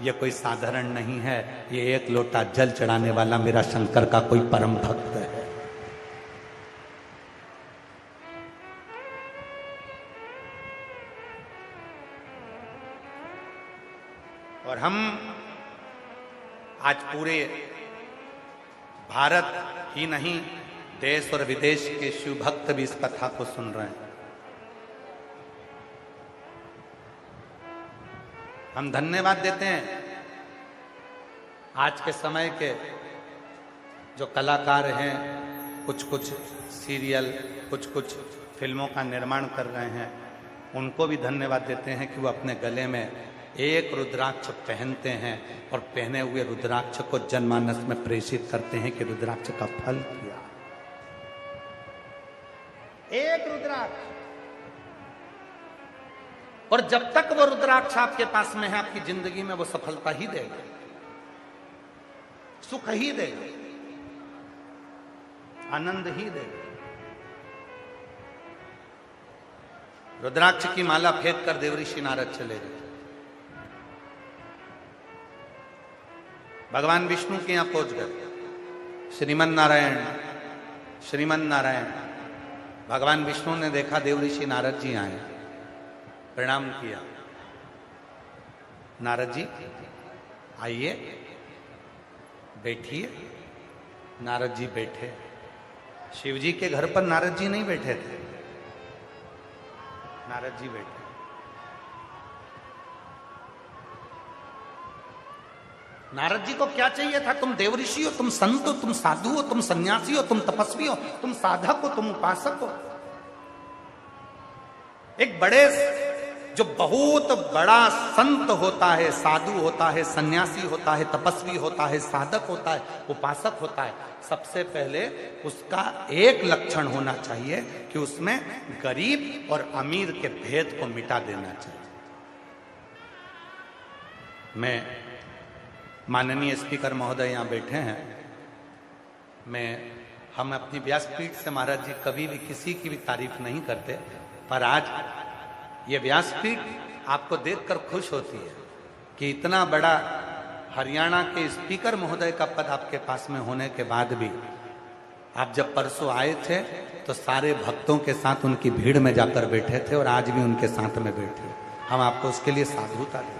ये कोई साधारण नहीं है, ये एक लोटा जल चढ़ाने वाला मेरा शंकर का कोई परम भक्त है। और हम आज पूरे भारत ही नहीं देश और विदेश के शिव भक्त भी इस कथा को सुन रहे हैं। हम धन्यवाद देते हैं आज के समय के जो कलाकार हैं, कुछ कुछ सीरियल, कुछ कुछ फिल्मों का निर्माण कर रहे हैं, उनको भी धन्यवाद देते हैं कि वो अपने गले में एक रुद्राक्ष पहनते हैं और पहने हुए रुद्राक्ष को जनमानस में प्रेषित करते हैं कि रुद्राक्ष का फल किया। एक रुद्राक्ष, और जब तक वो रुद्राक्ष आपके पास में है आपकी जिंदगी में वो सफलता ही देगा, सुख ही देगा, आनंद ही देगा। रुद्राक्ष की माला फेंक कर देवऋषि नारद चले गए। भगवान विष्णु के यहां पहुंच गए। श्रीमन नारायण, श्रीमन नारायण। भगवान विष्णु ने देखा देवऋषि नारद जी आए, प्रणाम किया। नारद जी आइए, बैठिए। नारद जी बैठे। शिव जी के घर पर नारद जी नहीं बैठे थे, नारद जी बैठे। नारद जी को क्या चाहिए था? तुम देवऋषि हो, तुम संत हो, तुम साधु हो, तुम सन्यासी हो, तुम तपस्वी हो, तुम साधक हो, तुम उपासक हो। एक बड़े जो बहुत बड़ा संत होता है, साधु होता है, सन्यासी होता है, तपस्वी होता है, साधक होता है, उपासक होता है, सबसे पहले उसका एक लक्षण होना चाहिए कि उसमें गरीब और अमीर के भेद को मिटा देना चाहिए। मैं माननीय स्पीकर महोदय यहाँ बैठे हैं, हम अपनी व्यासपीठ से महाराज जी कभी भी किसी की भी तारीफ नहीं करते, पर आज ये व्यासपीठ आपको देखकर खुश होती है कि इतना बड़ा हरियाणा के स्पीकर महोदय का पद आपके पास में होने के बाद भी आप जब परसों आए थे तो सारे भक्तों के साथ उनकी भीड़ में जाकर बैठे थे और आज भी उनके साथ में बैठे। हम आपको उसके लिए साधुता देते,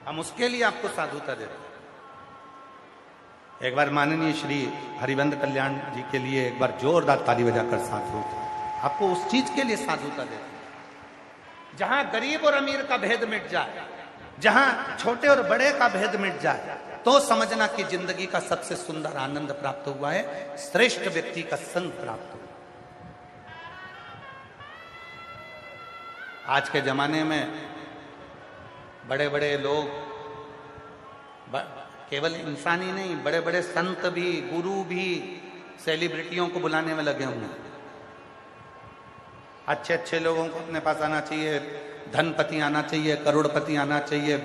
हम उसके लिए आपको साधुता देते। एक बार माननीय श्री हरिवंद कल्याण जी के लिए एक बार जोरदार ताली बजाकर साधु, आपको उस चीज के लिए साधुता देते जहां गरीब और अमीर का भेद मिट जाए, जहां छोटे और बड़े का भेद मिट जाए, तो समझना कि जिंदगी का सबसे सुंदर आनंद प्राप्त हुआ है, श्रेष्ठ व्यक्ति का संग प्राप्त हुआ। आज के जमाने में बड़े बड़े लोग, केवल इंसान ही नहीं, बड़े बड़े संत भी, गुरु भी, सेलिब्रिटियों को बुलाने में लगे हुए हैं। अच्छे अच्छे लोगों को अपने पास आना चाहिए, धनपति आना चाहिए, करोड़पति आना चाहिए,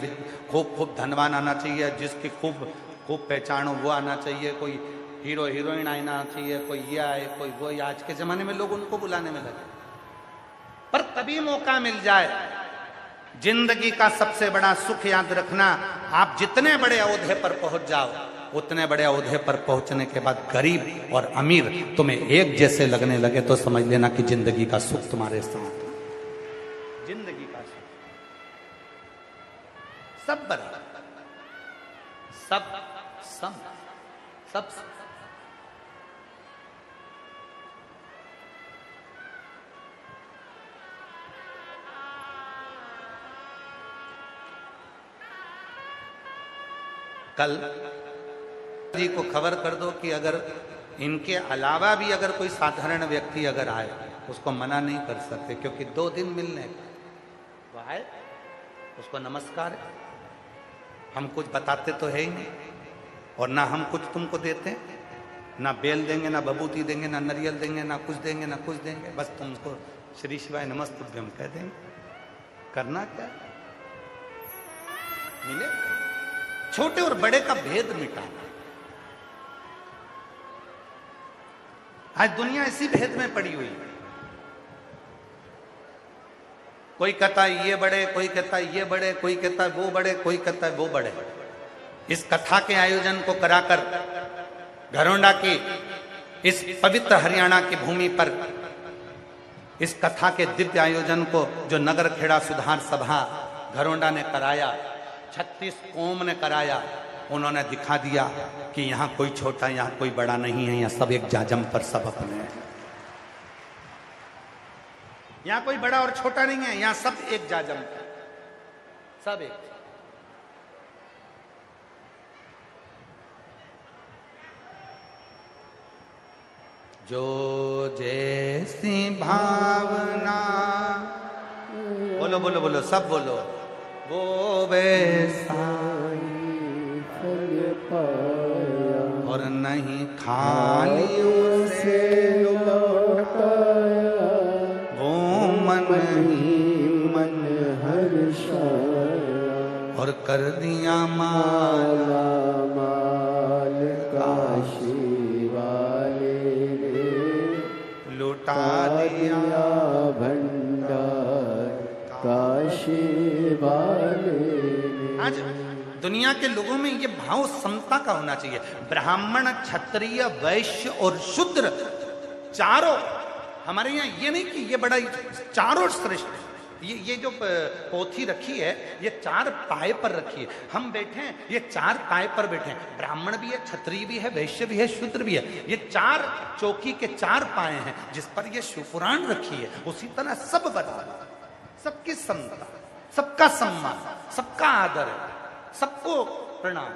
खूब खूब धनवान आना चाहिए, जिसकी खूब खूब पहचान हो वो आना चाहिए, कोई हीरो हीरोइन आना चाहिए, कोई ये आए कोई वो। आज के जमाने में लोग उनको बुलाने में लगे। पर कभी मौका मिल जाए, जिंदगी का सबसे बड़ा सुख याद रखना, आप जितने बड़े औहदे पर पहुंच जाओ, उतने बड़े औहदे पर पहुंचने के बाद गरीब और अमीर तुम्हें एक जैसे लगने लगे तो समझ लेना कि जिंदगी का सुख तुम्हारे साथ। जिंदगी का सुख सब बराबर, सब सब सब, सब। कल जी को खबर कर दो कि अगर इनके अलावा भी अगर कोई साधारण व्यक्ति अगर आए, उसको मना नहीं कर सकते, क्योंकि 2 दिन मिलने वो आए, उसको नमस्कार है। हम कुछ बताते तो है ही नहीं, और ना हम कुछ तुमको देते हैं, ना बेल देंगे, ना बबूती देंगे, ना नरियल देंगे, ना कुछ देंगे, ना कुछ देंगे, बस तुमको श्री शिवाय नमस्तुभ्यम कह देंगे। करना क्या, मिले। छोटे और बड़े का भेद मिटाना। आज दुनिया इसी भेद में पड़ी हुई है। कोई कहता है ये बड़े, कोई कहता है ये बड़े, कोई कहता है वो बड़े, कोई कहता है वो बड़े। इस कथा के आयोजन को कराकर घरोंडा की इस पवित्र हरियाणा की भूमि पर इस कथा के दिव्य आयोजन को जो नगर खेड़ा सुधार सभा घरोंडा ने कराया, 36 कौम ने कराया, उन्होंने दिखा दिया कि यहाँ कोई छोटा, यहाँ कोई बड़ा नहीं है, यहाँ सब एक जाजम पर सब अपने हैं। यहाँ कोई बड़ा और छोटा नहीं है, यहाँ सब एक जाजम पर, सब एक। जो जैसी भावना, बोलो बोलो बोलो, सब बोलो, वो वैसा फल पाया और नहीं खाली उसे लौटाया, वो मन ही मन हर्षाया और कर दिया माला माल काशी वाले ने लुटा दिया भंडार काशी वाले ने। आज दुनिया के लोगों में ये भाव समता का होना चाहिए। ब्राह्मण, क्षत्रिय, वैश्य और शूद्र चारों, हमारे यहाँ ये नहीं कि ये बड़ा, चारों श्रेष्ठ। ये जो पोथी रखी है, ये 4 पाए पर रखी है। हम बैठे हैं, ये 4 पाए पर बैठे हैं। ब्राह्मण भी है, क्षत्रिय भी है, वैश्य भी है, शूद्र भी है। ये 4 चौकी के 4 पाए हैं जिस पर ये शिवपुराण रखी है। उसी तरह सब बराबर, सबकी समता, सबका सम्मान, सबका आदर है, सबको प्रणाम।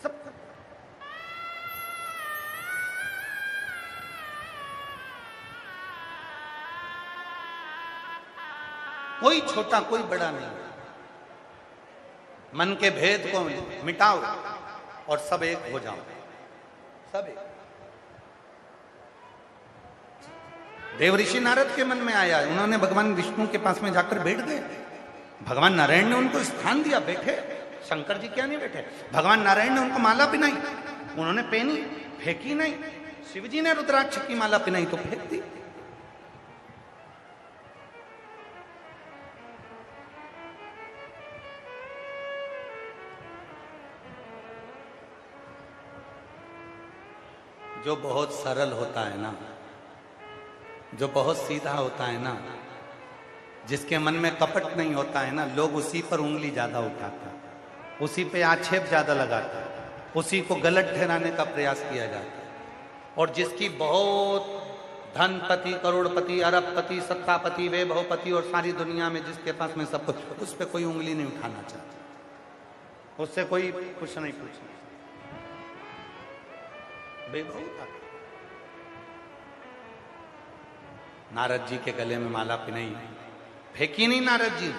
सबको कोई छोटा कोई बड़ा नहीं। मन के भेद को मिटाओ और सब एक हो जाओ, सब एक। देवऋषि नारद के मन में आया, उन्होंने भगवान विष्णु के पास में जाकर बैठ गए। भगवान नारायण ने उनको स्थान दिया, बैठे। शंकर जी क्या नहीं बैठे? भगवान नारायण ने उनको माला पिनाई, उन्होंने पहनी, फेंकी नहीं। शिव जी ने रुद्राक्ष की माला पिनाई तो फेंक दी। जो बहुत सरल होता है ना, जो बहुत सीधा होता है ना, जिसके मन में कपट नहीं होता है ना, लोग उसी पर उंगली ज्यादा उठाते हैं, उसी पे आक्षेप ज्यादा लगाते हैं, उसी को गलत ठहराने का प्रयास किया जाता है। और जिसकी बहुत धनपति, करोड़पति, अरबपति, सत्तापति, वैभवपति और सारी दुनिया में जिसके पास में सब कुछ, उस पर कोई उंगली नहीं उठाना चाहता, उससे कोई कुछ नहीं पूछना। वैभव था। नारद जी के गले में माला पहनाई, फेंकी नहीं नारद जी।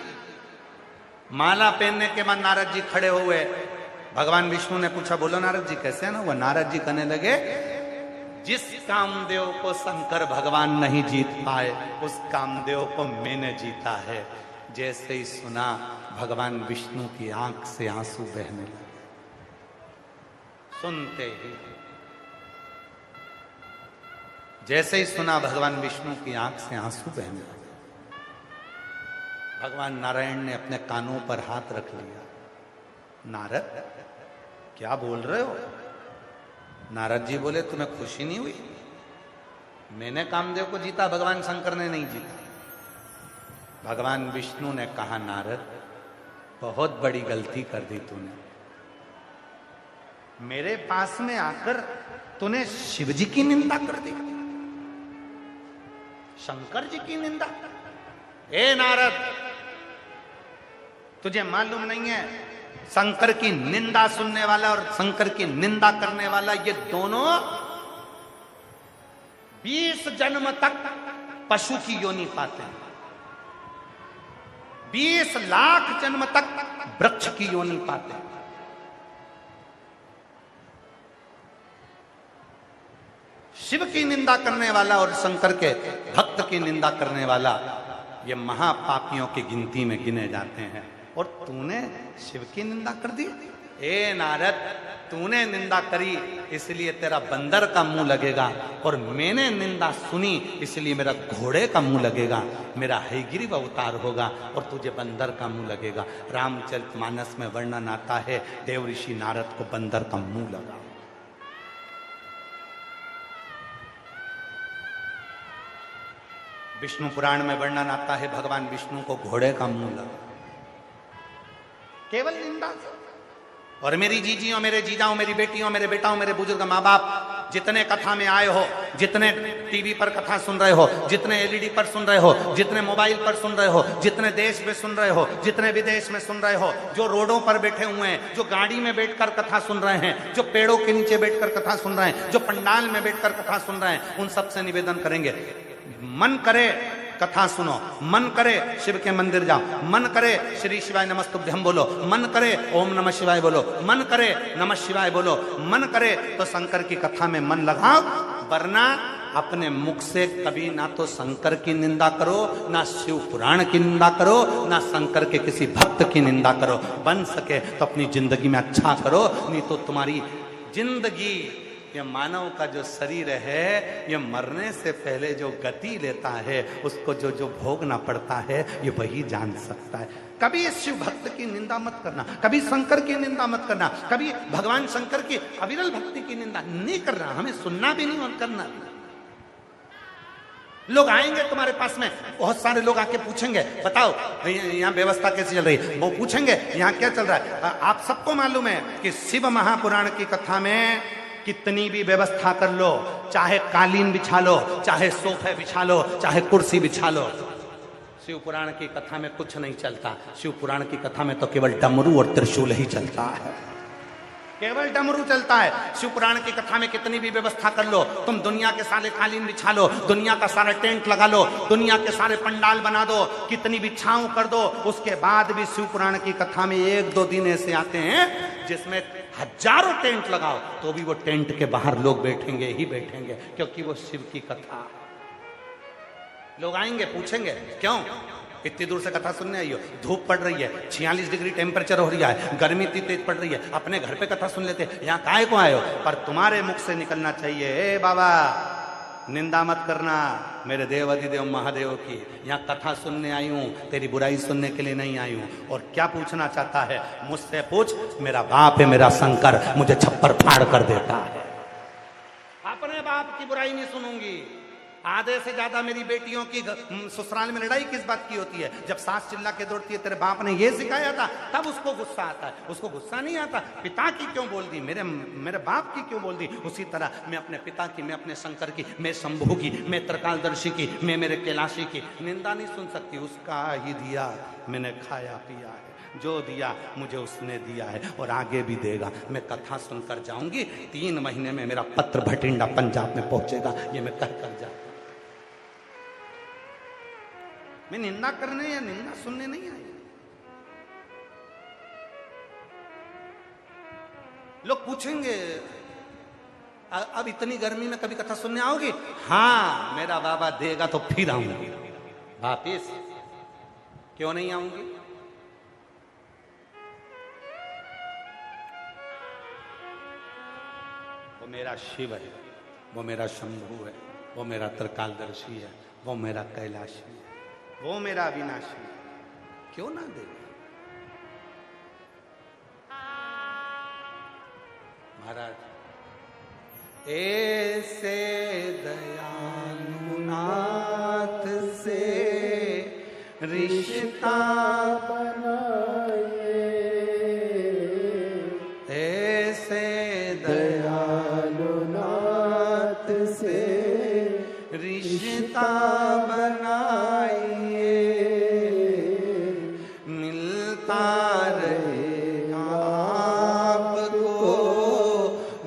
माला पहनने के बाद नारद जी खड़े हुए, भगवान विष्णु ने पूछा, बोलो नारद जी कैसे है ना हुआ? नारद जी कहने लगे, जिस कामदेव को शंकर भगवान नहीं जीत पाए उस कामदेव को मैंने जीता है। जैसे ही सुना भगवान विष्णु की आंख से आंसू बहने लगे। सुनते ही, जैसे ही सुना भगवान विष्णु की आंख से आंसू बहने लगे। भगवान नारायण ने अपने कानों पर हाथ रख लिया। नारद क्या बोल रहे हो? नारद जी बोले, तुम्हें खुशी नहीं हुई? मैंने कामदेव को जीता, भगवान शंकर ने नहीं जीता। भगवान विष्णु ने कहा, नारद बहुत बड़ी गलती कर दी तूने। मेरे पास में आकर तूने शिव जी की निंदा कर दी, शंकर जी की निंदा। ए नारद, तुझे मालूम नहीं है, शंकर की निंदा सुनने वाला और शंकर की निंदा करने वाला ये दोनों 20 जन्म तक पशु की योनि पाते हैं, 20 लाख जन्म तक वृक्ष की योनि पाते हैं। शिव की निंदा करने वाला और शंकर के भक्त की निंदा करने वाला ये महापापियों की गिनती में गिने जाते हैं। और तूने शिव की निंदा कर दी। ए नारद, तूने निंदा करी इसलिए तेरा बंदर का मुंह लगेगा, और मैंने निंदा सुनी इसलिए मेरा घोड़े का मुंह लगेगा, मेरा हयग्रीव अवतार होगा और तुझे बंदर का मुंह लगेगा। रामचरितमानस में वर्णन आता है, देव ऋषि नारद को बंदर का मुंह लगा। विष्णु पुराण में वर्णन आता है, भगवान विष्णु को घोड़े का मुंह लगा, केवल निंदा। और मेरी जीजियों, मेरे जीजाओं, मेरी बेटियों, मेरे बेटाओं, मेरे बुजुर्ग माँ बाप, जितने कथा में आए हो, जितने टीवी पर कथा सुन रहे हो, जितने एलईडी पर सुन रहे हो, जितने मोबाइल पर सुन रहे हो, जितने देश में सुन रहे हो, जितने विदेश में सुन रहे हो, जो रोडों पर बैठे हुए हैं, जो गाड़ी में बैठकर कथा सुन रहे हैं, जो पेड़ों के नीचे बैठकर कथा सुन रहे हैं, जो पंडाल में बैठकर कथा सुन रहे हैं, उन सबसे निवेदन करेंगे, मन करे कथा सुनो, मन करे शिव के मंदिर जाओ, मन करे श्री शिवाय नमस्तुभ्यम बोलो, मन करे ओम नमः शिवाय बोलो, मन करे नमः शिवाय बोलो, मन करे तो शंकर की कथा में मन लगाओ। वरना अपने मुख से कभी ना तो शंकर की निंदा करो, ना शिव पुराण की निंदा करो, ना शंकर के किसी भक्त की निंदा करो। बन सके तो अपनी जिंदगी में अच्छा करो, नहीं तो तुम्हारी जिंदगी, ये मानव का जो शरीर है, ये मरने से पहले जो गति लेता है, उसको जो जो भोगना पड़ता है, ये वही जान सकता है। कभी शिव भक्त की निंदा मत करना, कभी शंकर की निंदा मत करना, कभी भगवान शंकर की अविरल भक्ति की निंदा नहीं करना, हमें सुनना भी नहीं और करना भी। लोग आएंगे तुम्हारे पास में, बहुत सारे लोग आके पूछेंगे, बताओ यहाँ व्यवस्था कैसी चल रही है, वो पूछेंगे यहाँ क्या चल रहा है। आप सबको मालूम है कि शिव महापुराण की कथा में कितनी भी व्यवस्था कर लो, चाहे कालीन बिछा लो, चाहे सोफे बिछा लो, चाहे कुर्सी बिछा लो, शिव पुराण की कथा में कुछ नहीं चलता। शिव पुराण की कथा में तो केवल डमरू और त्रिशूल ही चलता है, केवल डमरू चलता है। शिव पुराण की कथा में कितनी भी व्यवस्था कर लो, तुम दुनिया के सारे कालीन बिछा लो, दुनिया का सारा टेंट लगा लो, दुनिया के सारे पंडाल बना दो, कितनी भी छांव कर दो, उसके बाद भी शिव पुराण की कथा में 1-2 दिन ऐसे आते हैं जिसमें हजारों टेंट लगाओ तो भी वो टेंट के बाहर लोग बैठेंगे ही बैठेंगे, क्योंकि वो शिव की कथा। लोग आएंगे पूछेंगे, क्यों इतनी दूर से कथा सुनने आई हो, धूप पड़ रही है, 46 डिग्री टेम्परेचर हो रहा है, गर्मी इतनी तेज पड़ रही है, अपने घर पे कथा सुन लेते, यहाँ काहे को आए हो? पर तुम्हारे मुख से निकलना चाहिए, ए बाबा निंदा मत करना मेरे देव अधिदेव महादेव की, यहाँ कथा सुनने आई हूँ, तेरी बुराई सुनने के लिए नहीं आई हूँ। और क्या पूछना चाहता है मुझसे पूछ, मेरा बाप है मेरा शंकर, मुझे छप्पर फाड़ कर देता है। अपने बाप की बुराई नहीं सुनूंगी। आधे से ज्यादा मेरी बेटियों की ससुराल में लड़ाई किस बात की होती है? जब सास चिल्ला के दौड़ती है तेरे बाप ने ये सिखाया था, तब उसको गुस्सा आता है। उसको गुस्सा नहीं आता पिता की क्यों बोल दी, मेरे बाप की क्यों बोल दी। उसी तरह मैं अपने पिता की, मैं अपने शंकर की, मैं शंभू की, मैं त्रिकालदर्शी की, मैं मेरे कैलाशी की निंदा नहीं सुन सकती। उसका ही दिया मैंने खाया पिया है, जो दिया मुझे उसने दिया है और आगे भी देगा। मैं कथा सुनकर जाऊंगी, 3 महीने में मेरा पत्र भटिंडा पंजाब में पहुंचेगा, ये मैं कह कर जाऊंगा। मैं निंदा करने या निंदा सुनने नहीं आई। लोग पूछेंगे अब इतनी गर्मी में कभी कथा सुनने आओगी? हाँ, मेरा बाबा देगा तो फिर आऊंगी वापिस, क्यों नहीं आऊंगी? वो मेरा शिव है, वो मेरा शंभु है, वो मेरा त्रिकालदर्शी है, वो मेरा कैलाशी है, वो मेरा अविनाशी है, क्यों ना देगा? महाराज, ऐसे दयालु नाथ से रिश्ता बनाए, ऐसे दयालु नाथ से रिश्ता बनाइए, मिलता रहेगा आपको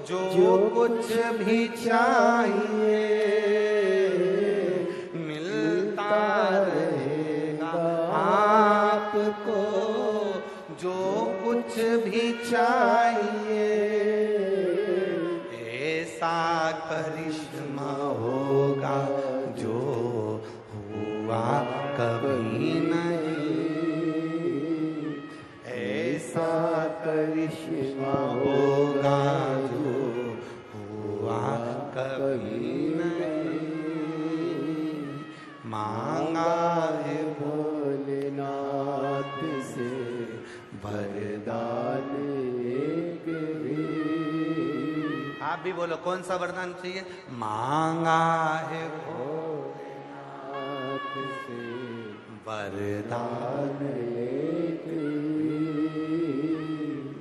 जो कुछ भी चाहिए, मिलता रहेगा आपको जो कुछ भी चाहिए, ऐसा करिश्मा होगा जो हुआ कभी नहीं, ऐसा करिश्मा होगा जो हुआ कभी नहीं। मांगा है भोलेनाथ से वरदान एक भी। आप भी बोलो, कौन सा वरदान चाहिए? मांगा है भोलेनाथ से वरदान एक भी।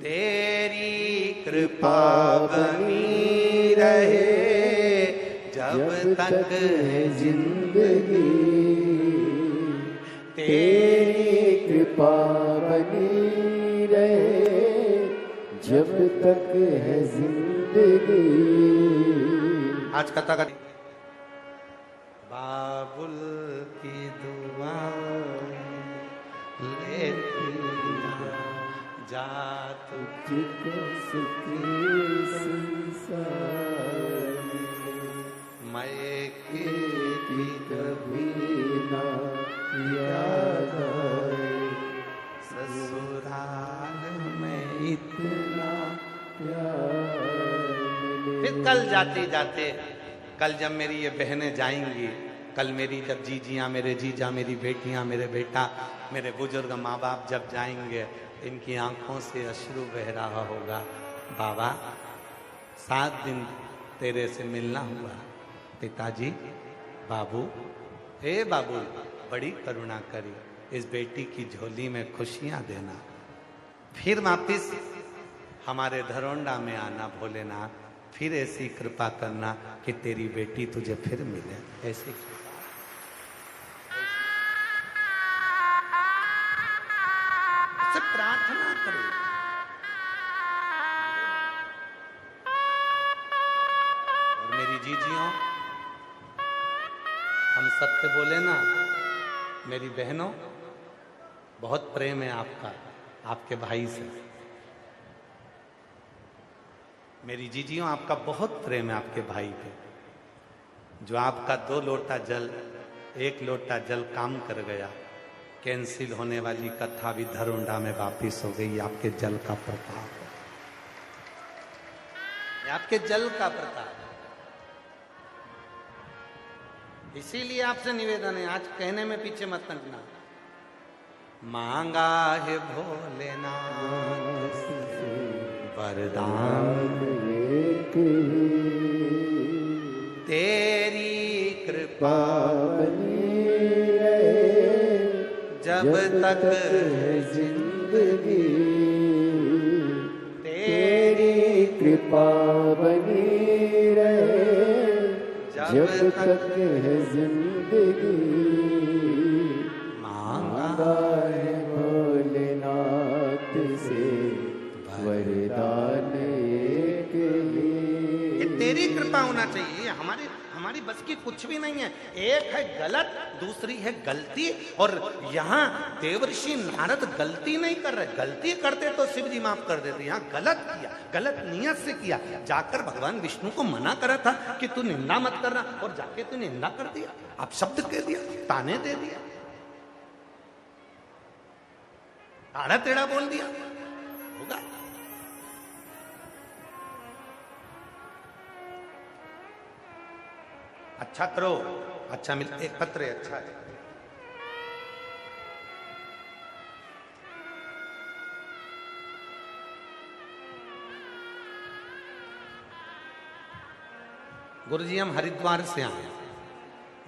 तेरी कृपा बनी रहे जब तक है जिंदगी, तेरी कृपा बनी रहे जब तक है जिंदगी। आज कथा का बाबुल की दुआ लेती जा तुझको सुखी संसार मैं की कभी ना याद आए, ससुराल में इतना प्यार मिले। फिर कल जाते जाते, कल जब मेरी ये बहनें जाएंगी, कल मेरी जब जीजियाँ, मेरे जीजा, मेरी बेटियाँ, मेरे बेटा, मेरे बुजुर्ग माँ बाप जब जाएंगे, इनकी आंखों से अश्रु बह रहा होगा, बाबा 7 दिन तेरे से मिलना हुआ, पिताजी, बाबू, हे बाबू, बड़ी करुणा करी, इस बेटी की झोली में खुशियां देना, फिर वापिस हमारे धरोंडा में आना भोलेनाथ, फिर ऐसी कृपा करना कि तेरी बेटी तुझे फिर मिले, ऐसी कृपा। से प्रार्थना करो। और मेरी जीजियों, हम सत्य बोले ना, मेरी बहनों, बहुत प्रेम है आपका, आपके भाई से। मेरी जीजियों, आपका बहुत प्रेम है आपके भाई पे, जो आपका 2 लोटा जल, 1 लोटा जल काम कर गया, कैंसिल होने वाली कथा भी धरोंडा में वापिस हो गई, आपके जल का प्रताप है, आपके जल का प्रताप। इसीलिए आपसे निवेदन है, आज कहने में पीछे मत हटना। मांगा है भोलेनाथ से वरदान एक तेरी कृपा बनी रहे जब तक है जिंदगी, तेरी कृपा बनी रहे जब तक है जिंदगी। मांगा है भोलेनाथ से वरदान एक ही। ये तेरी कृपा होना चाहिए, हमारी बस की कुछ भी नहीं है। एक है गलत, दूसरी है गलती। और यहाँ देवर्षि नारद गलती नहीं कर रहे, गलती करते तो शिव जी माफ कर देते, यहाँ गलत किया, गलत नियत से किया। जाकर भगवान विष्णु को मना करा था कि तू निंदा मत करना, और जाके तू निंदा कर दिया, आप शब्द कह दिया, ताने दे दिया, आड़ा टेढ़ा बोल दिया, होगा। अच्छा करो, अच्छा मिल, एक पत्र है, अच्छा है। गुरुजी हम हरिद्वार से आए,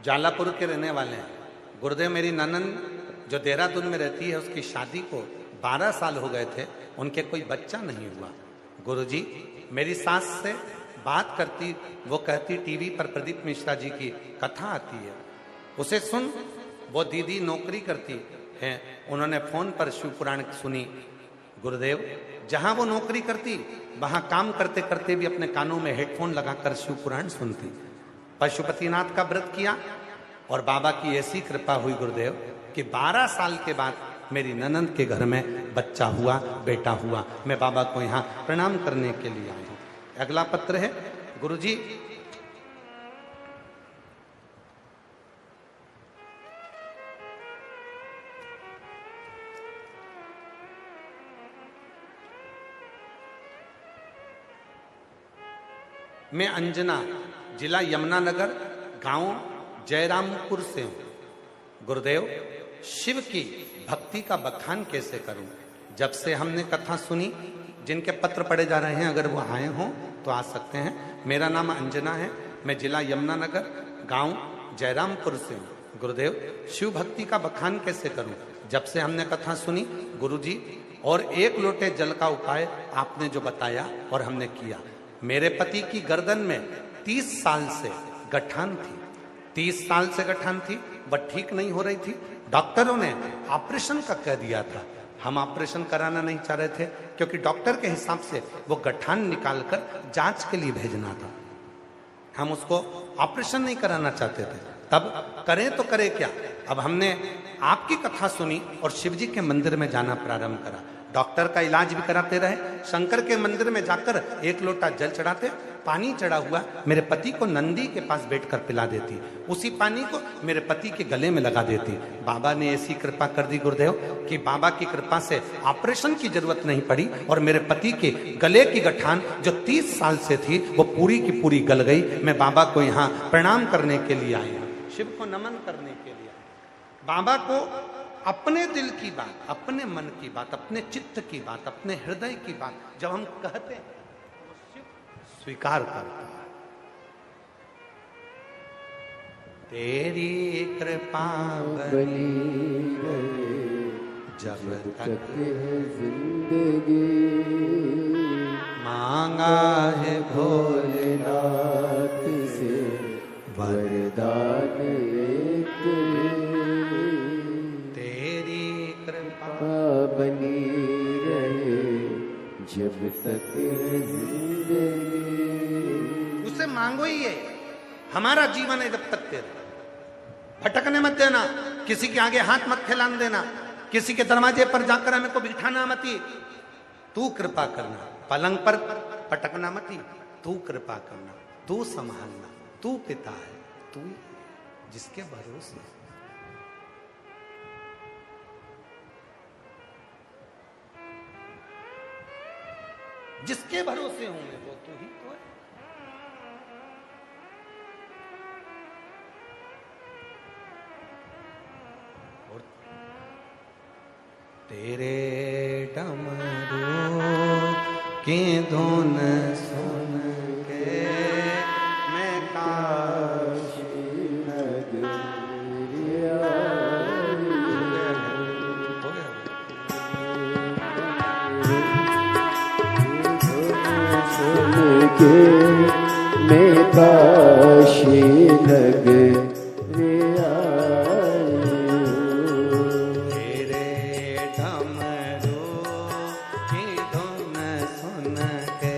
जालापुर के रहने वाले हैं। गुरुदेव मेरी ननंद जो देहरादून में रहती है, उसकी शादी को 12 साल हो गए थे, उनके कोई बच्चा नहीं हुआ। गुरुजी मेरी सास से बात करती, वो कहती टीवी पर प्रदीप मिश्रा जी की कथा आती है, उसे सुन। वो दीदी नौकरी करती है, उन्होंने फोन पर शिव पुराण सुनी। गुरुदेव जहां वो नौकरी करती, वहां काम करते करते भी अपने कानों में हेडफोन लगाकर शिव पुराण सुनती। पशुपतिनाथ का व्रत किया और बाबा की ऐसी कृपा हुई गुरुदेव कि 12 साल के बाद मेरी ननंद के घर में बच्चा हुआ, बेटा हुआ। मैं बाबा को यहाँ प्रणाम करने के लिए आई हूँ। अगला पत्र है गुरुजी, मैं अंजना, जिला यमुनानगर, गांव जयरामपुर से हूं। गुरुदेव शिव की भक्ति का बखान कैसे करूं? जब से हमने कथा सुनी, जिनके पत्र पढ़े जा रहे हैं अगर वो आए हों तो आ सकते हैं। मेरा नाम अंजना है, मैं जिला यमुनानगर, गांव जयरामपुर से हूं। गुरुदेव शिव भक्ति का बखान कैसे करूं? जब से हमने कथा सुनी गुरुजी, और 1 लोटे जल का उपाय आपने जो बताया और हमने किया। मेरे पति की गर्दन में 30 साल से गठान थी, 30 साल से गठान थी, वह ठीक नहीं हो रही थी। डॉक्टरों ने ऑपरेशन का कह दिया था। हम ऑपरेशन कराना नहीं चाह रहे थे, क्योंकि डॉक्टर के हिसाब से वो गठान निकालकर जांच के लिए भेजना था। हम उसको ऑपरेशन नहीं कराना चाहते थे। तब करें तो करें क्या? अब हमने आपकी कथा सुनी और शिव जी के मंदिर में जाना प्रारंभ करा। डॉक्टर का इलाज भी कराते रहे, शंकर के मंदिर में जाकर 1 लोटा जल चढ़ाते, पानी चढ़ा हुआ मेरे पति को नंदी के पास बैठकर पिला देती, उसी पानी को मेरे पति के गले में लगा देती। बाबा ने ऐसी कृपा कर दी गुरुदेव कि बाबा की कृपा से ऑपरेशन की जरूरत नहीं पड़ी, और मेरे पति के गले की गठान जो 30 साल से थी वो पूरी की पूरी गल गई। मैं बाबा को यहाँ प्रणाम करने के लिए आया, शिव को नमन करने के लिए आया। बाबा को अपने दिल की बात, अपने मन की बात, अपने चित्त की बात, अपने हृदय की बात जब हम कहते हैं तो शिव स्वीकार करता है। तेरी कृपा बनी रहे जब तक है जिंदगी, मांगा है भोलेनाथ से वरदान एक, बनी रहे जब तक जिंदगी। उसे मांगो ही है, हमारा जीवन है जब तक तेरा। भटकने मत देना, किसी के आगे हाथ मत फैलाने देना, किसी के दरवाजे पर जाकर हमें को बिठाना मत ही। तू कृपा करना, पलंग पर पटकना मत ही। तू कृपा करना, तू संभालना, तू पिता है, तू जिसके भरोसे। जिसके भरोसे होंगे वो तो ही तो है। और तेरे डमरू की धुन सुन के मैं काशी नगरिया के मैं काशी नगरिया तेरे डमरू की धुन सुन के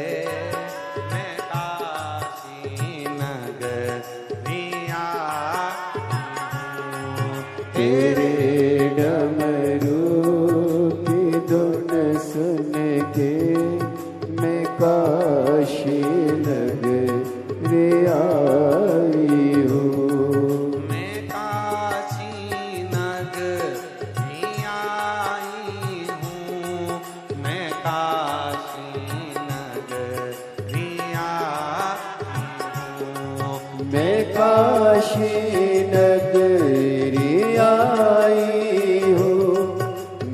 मैं काशी नगरिया काशी नगरी आई हूँ। मैं काशी नगरी आई हूँ। मैं काशी नगरी आई हूँ। मैं काशी नगरी आई हूँ।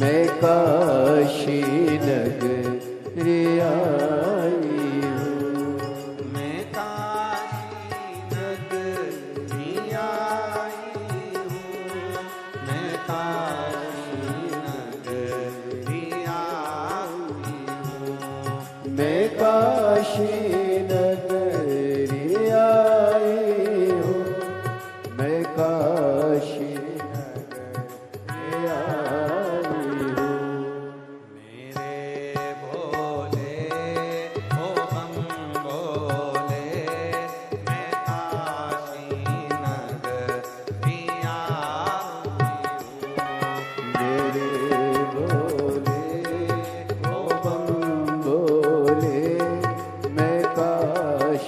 मैं काशी नगरी आई हूँ। मैं काशी नगरी आई हूँ। मैं काशी नगरी आई हूँ। मैं काशी नगरी आई हूँ। मैं काशी नगरी आई हूँ। मेरे भोले ओ बम भोले, मैं काशी नगरी आई हूँ। मेरे भोले ओ बम भोले, मैं काशी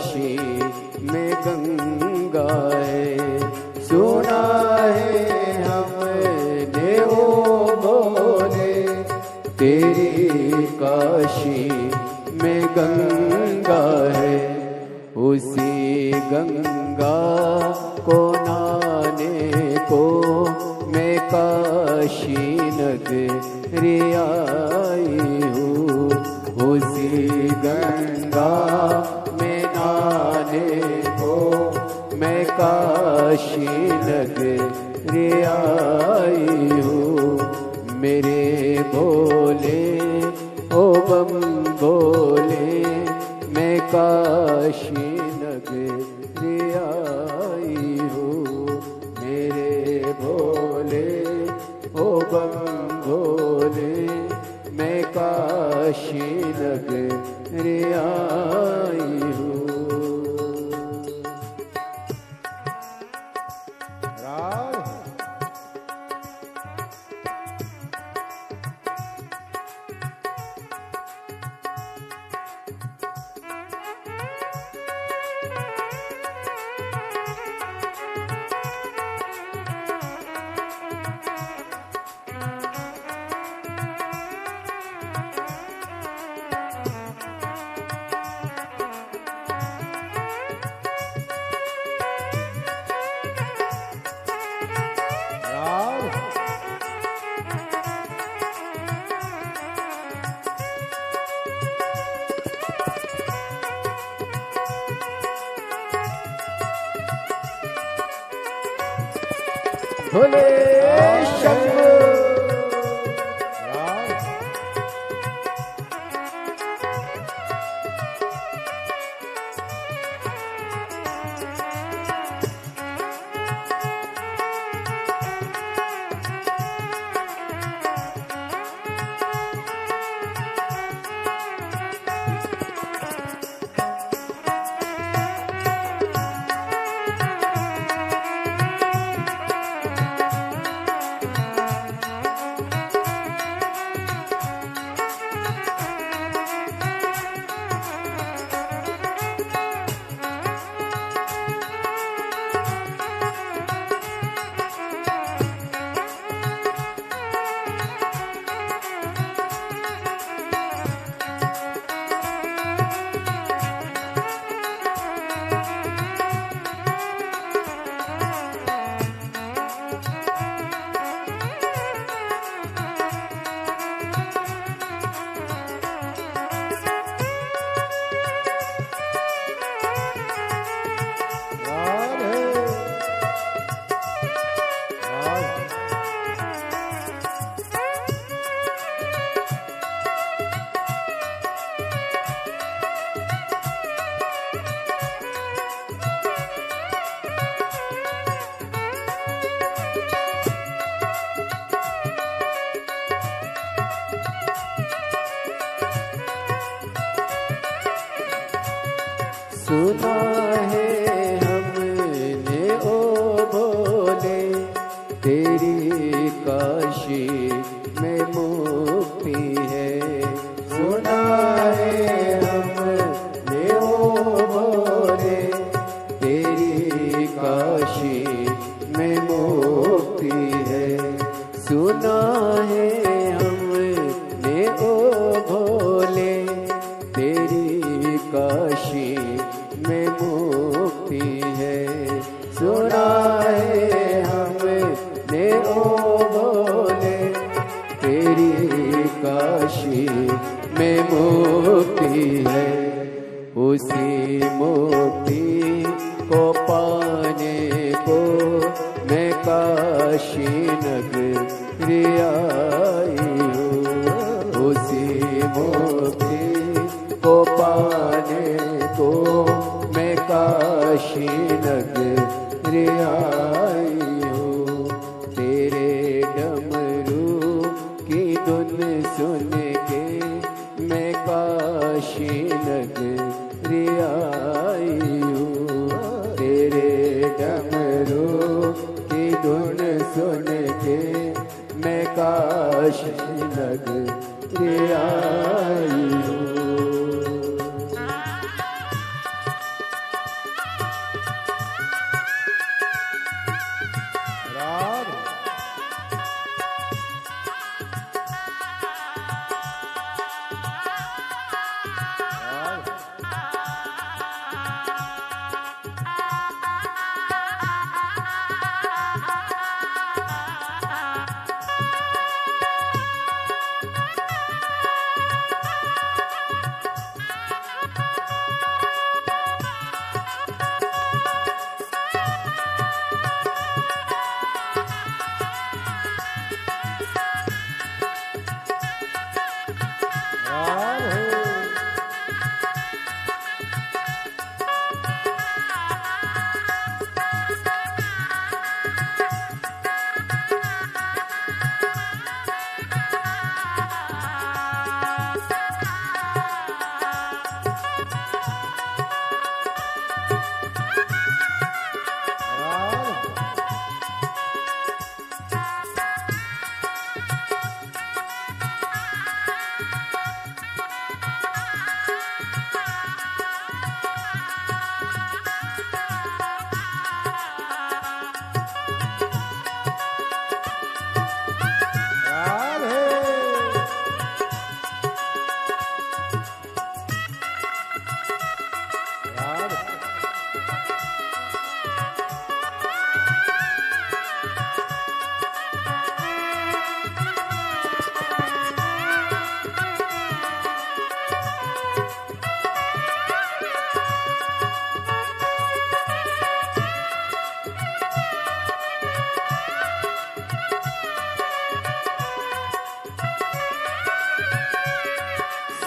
काशी में गंगा है। सुना है हमने ओ बोले तेरी काशी में गंगा है। उसी गंगा को नहाने को मैं काशी नगरी आई हूँ। उसी गंगा में नहाने को मैं काशी नगरी आई हूँ। मेरे भोले ओ बम भोले मैं काशी नगरी आई हूँ। मेरे भोले ओ बम भोले मैं काशी नगरी आई हूँ। भोले शंभो सुना है हमने ओ भोले तेरी काशी में मुक्ति है। सुना है हमने ओ भोले तेरी काशी में मुक्ति है। सुना है हमने ओ भोले तेरी काशी में मुक्ति है। सुना है हमने ओ भोले तेरी काशी में मुक्ति है। उसी मुक्ति को पाने को मैं काशी नगरी आई हूँ। उसी मुक्ति को पाने को मैं काशी नगरी आई हूँ। तेरे डमरू की धुन सुन के मैं काशी नगरी आई हूँ। तेरे डमरू की धुन सुन के मैं काशी नगरी आई हूँ।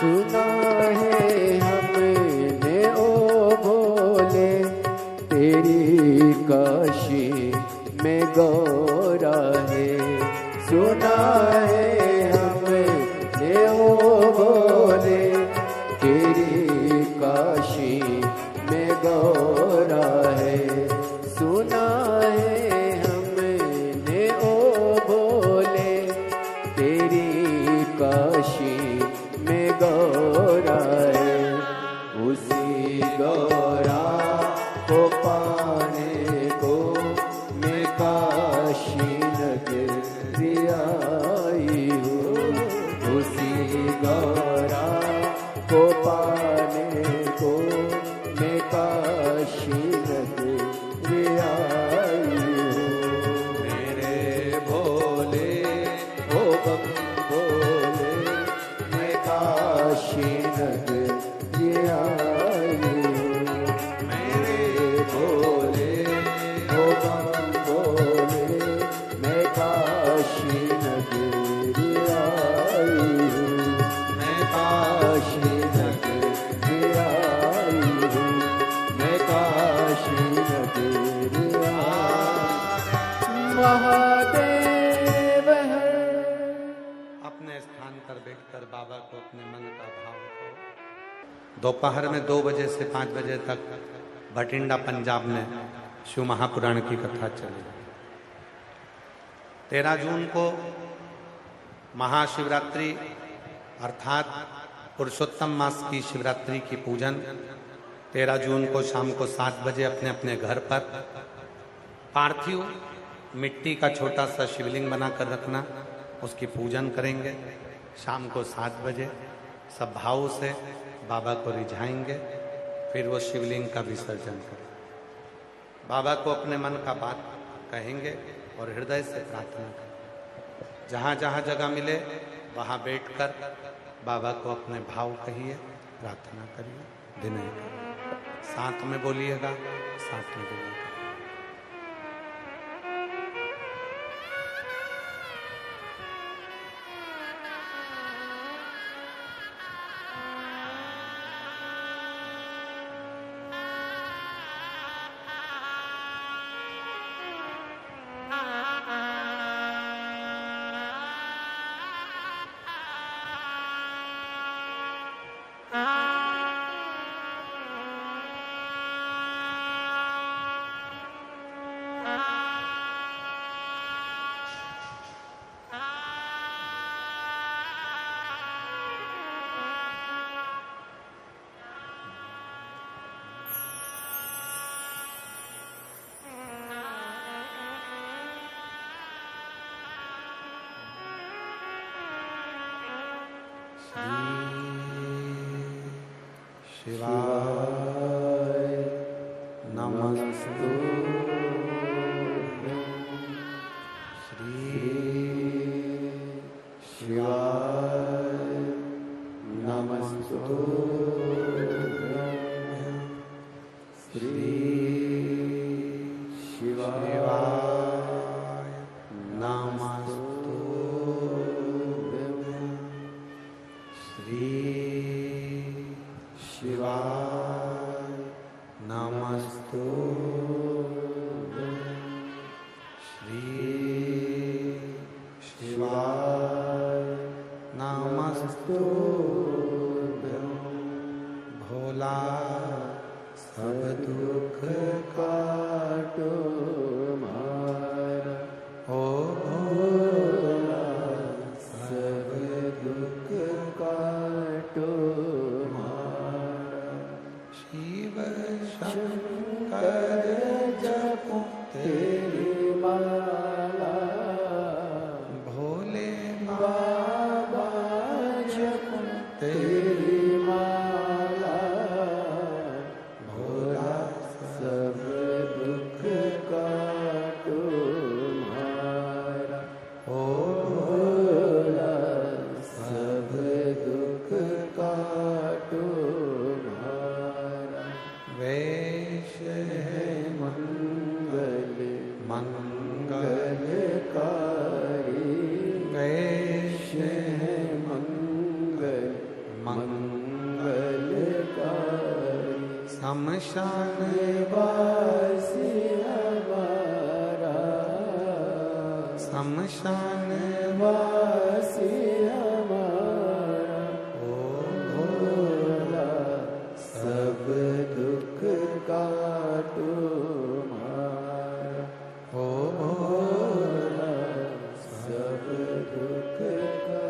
सुना है हमने ओ भोले तेरी काशी में गौरा है। सुना है हमने ओ भोले तेरी काशी में गौरा है। सुना है हमने ओ भोले तेरी काशी में गौरा है। उसी गौरा को पाने को मैं काशी नगरी आई हूँ। उसी गौरा को पाने को मैं काशी नगरी आई हूँ। मेरे भोले ओ बम भोले मैं काशी नगरी आई हूँ। मेरे भोले ओ बम भोले मैं काशी नगरी आई हूँ। मैं काशी नगरी आई हूँ। मैं काशी नगरी महादेव है। अपने स्थान पर बैठकर बाबा को अपने मन का भाव को दोपहर में 2 बजे से 5 बजे तक भटिंडा पंजाब में शिव महापुराण की कथा चली। 13 जून को महाशिवरात्रि अर्थात पुरुषोत्तम मास की शिवरात्रि की पूजन 13 जून को शाम को 7 बजे अपने अपने घर पर पार्थिव मिट्टी का छोटा सा शिवलिंग बनाकर रखना, उसकी पूजन करेंगे। शाम को 7 बजे सब भाव से बाबा को रिझाएंगे, फिर वो शिवलिंग का विसर्जन करेंगे। बाबा को अपने मन का बात कहेंगे और हृदय से प्रार्थना करेंगे। जहाँ जहाँ जगह मिले वहाँ बैठकर बाबा को अपने भाव कहिए, प्रार्थना करिए, विनय करिए। साथ में बोलिएगा, साथ में बोलिएगा। शिवाय नमस्तु श्री शिवाय नमस्तु श्री शिवाय नमस्तु श्री शिवाय नमस्तु श्री शिवाय नमस्तु भोला सब दुख काटो मारा। ओ भोला सब दुख काटो शिव शंकर जपो तेरी माला। भोले बाबा जपो तेरी माला। भोला सब दुख काटो मारा। ओ भोला सब दुख काटो मारा। वेश है मंगल मंगलकारी। वेश है मंगल मंगल शमशान वासी हमारा, शमशान वासी हमारा, भोला सब दुख का तुम्हारा, भोला सब दुख का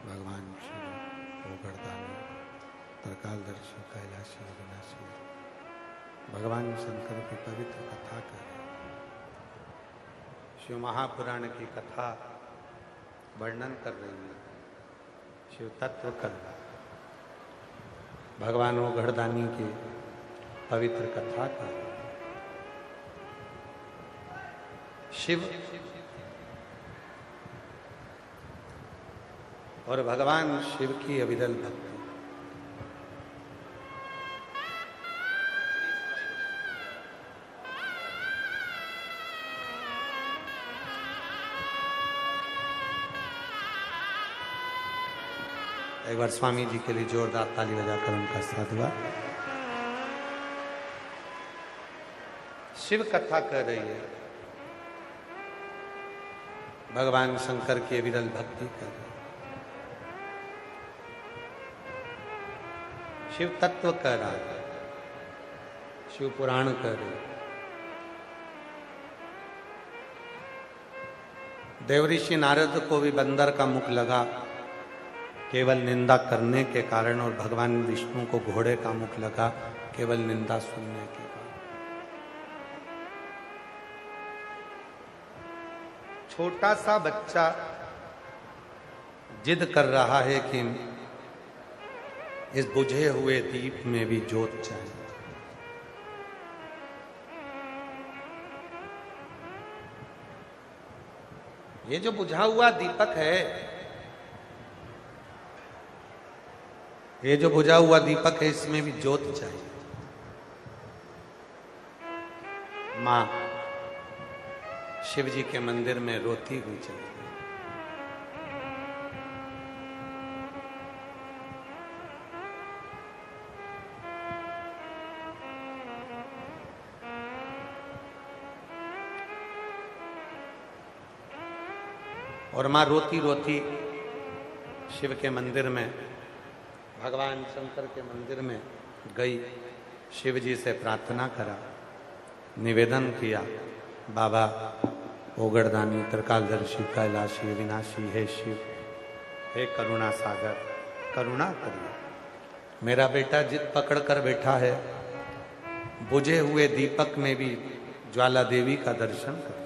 भगवान शिव गोवर्धनी त्रिकालदर्शी कैलाशी अविनाशी भगवान शंकर की पवित्र कथा कर शिव महापुराण की कथा वर्णन कर रही है। शिव तत्व कर भगवान गोवर्धनी की पवित्र कथा कर शिव और भगवान शिव की अविरल भक्ति। एक बार स्वामी जी के लिए जोरदार ताली बजाकर उनका साधुवाद। शिव कथा कर रही है, भगवान शंकर की अविरल भक्ति कर रही है। शिव तत्व कर रहा है, शिव पुराण कर रहे। देवऋषि नारद को भी बंदर का मुख लगा केवल निंदा करने के कारण, और भगवान विष्णु को घोड़े का मुख लगा केवल निंदा सुनने के कारण। छोटा सा बच्चा जिद कर रहा है कि इस बुझे हुए दीप में भी ज्योत चाहिए। ये जो बुझा हुआ दीपक है, ये जो बुझा हुआ दीपक है, इसमें भी ज्योत चाहिए। मां शिव जी के मंदिर में रोती हुई चली गई। और मां रोती रोती शिव के मंदिर में, भगवान शंकर के मंदिर में गई। शिव जी से प्रार्थना करा, निवेदन किया, बाबा गोवर्धनी त्रिकालदर्शी कैलाशी अविनाशी, हे शिव, हे करुणा सागर, करुणा करिए। मेरा बेटा जिद पकड़ कर बैठा है, बुझे हुए दीपक में भी ज्वाला देवी का दर्शन कर।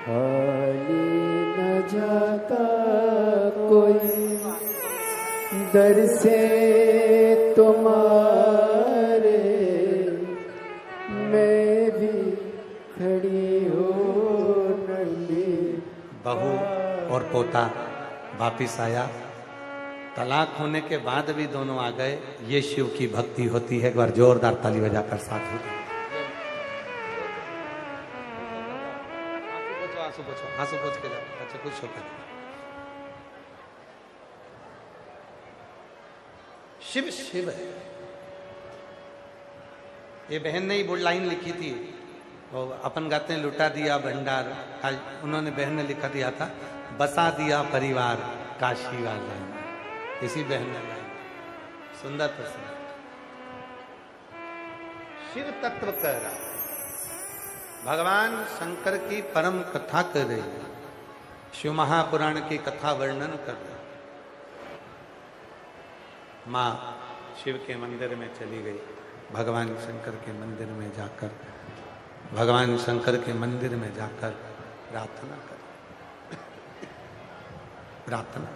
खाली न जाता कोई दर से तुम्हारे, मैं भी खड़ी हो नंदी। बहू और पोता वापिस आया, तलाक होने के बाद भी दोनों आ गए। ये शिव की भक्ति होती है। एक बार जोरदार ताली बजाकर साथ हो। आंसू पोछ के जाओ, अच्छा कुछ होकर। शिव शिव है। ये बहन ने ही बोर्ड लाइन लिखी थी, और अपन गाते हैं लुटा दिया भंडार, उन्होंने बहन ने लिखा दिया था बसा दिया परिवार काशी वाले। इसी बहन ने लाइन सुंदर प्रश्न। शिव तत्व कह रहा है, भगवान शंकर की परम कथा कर रही है, शिव महापुराण की कथा वर्णन कर रहे। मां शिव के मंदिर में चली गई, भगवान शंकर के मंदिर में जाकर, भगवान शंकर के मंदिर में जाकर प्रार्थना करें। प्रार्थना,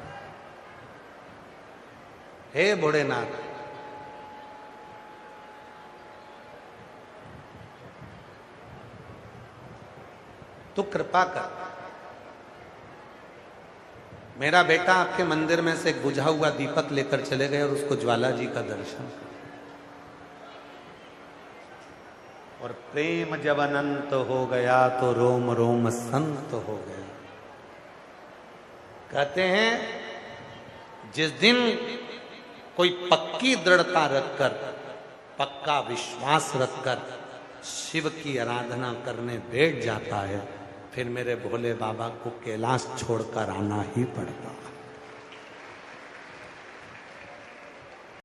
हे भोलेनाथ, तू कृपा कर, मेरा बेटा आपके मंदिर में से एक बुझा हुआ दीपक लेकर चले गए और उसको ज्वाला जी का दर्शन कर, और प्रेम जब अनंत हो गया तो रोम रोम संत हो गया। कहते हैं जिस दिन कोई पक्की दृढ़ता रखकर, पक्का विश्वास रखकर शिव की आराधना करने बैठ जाता है, फिर मेरे भोले बाबा को कैलाश छोड़कर आना ही पड़ता है।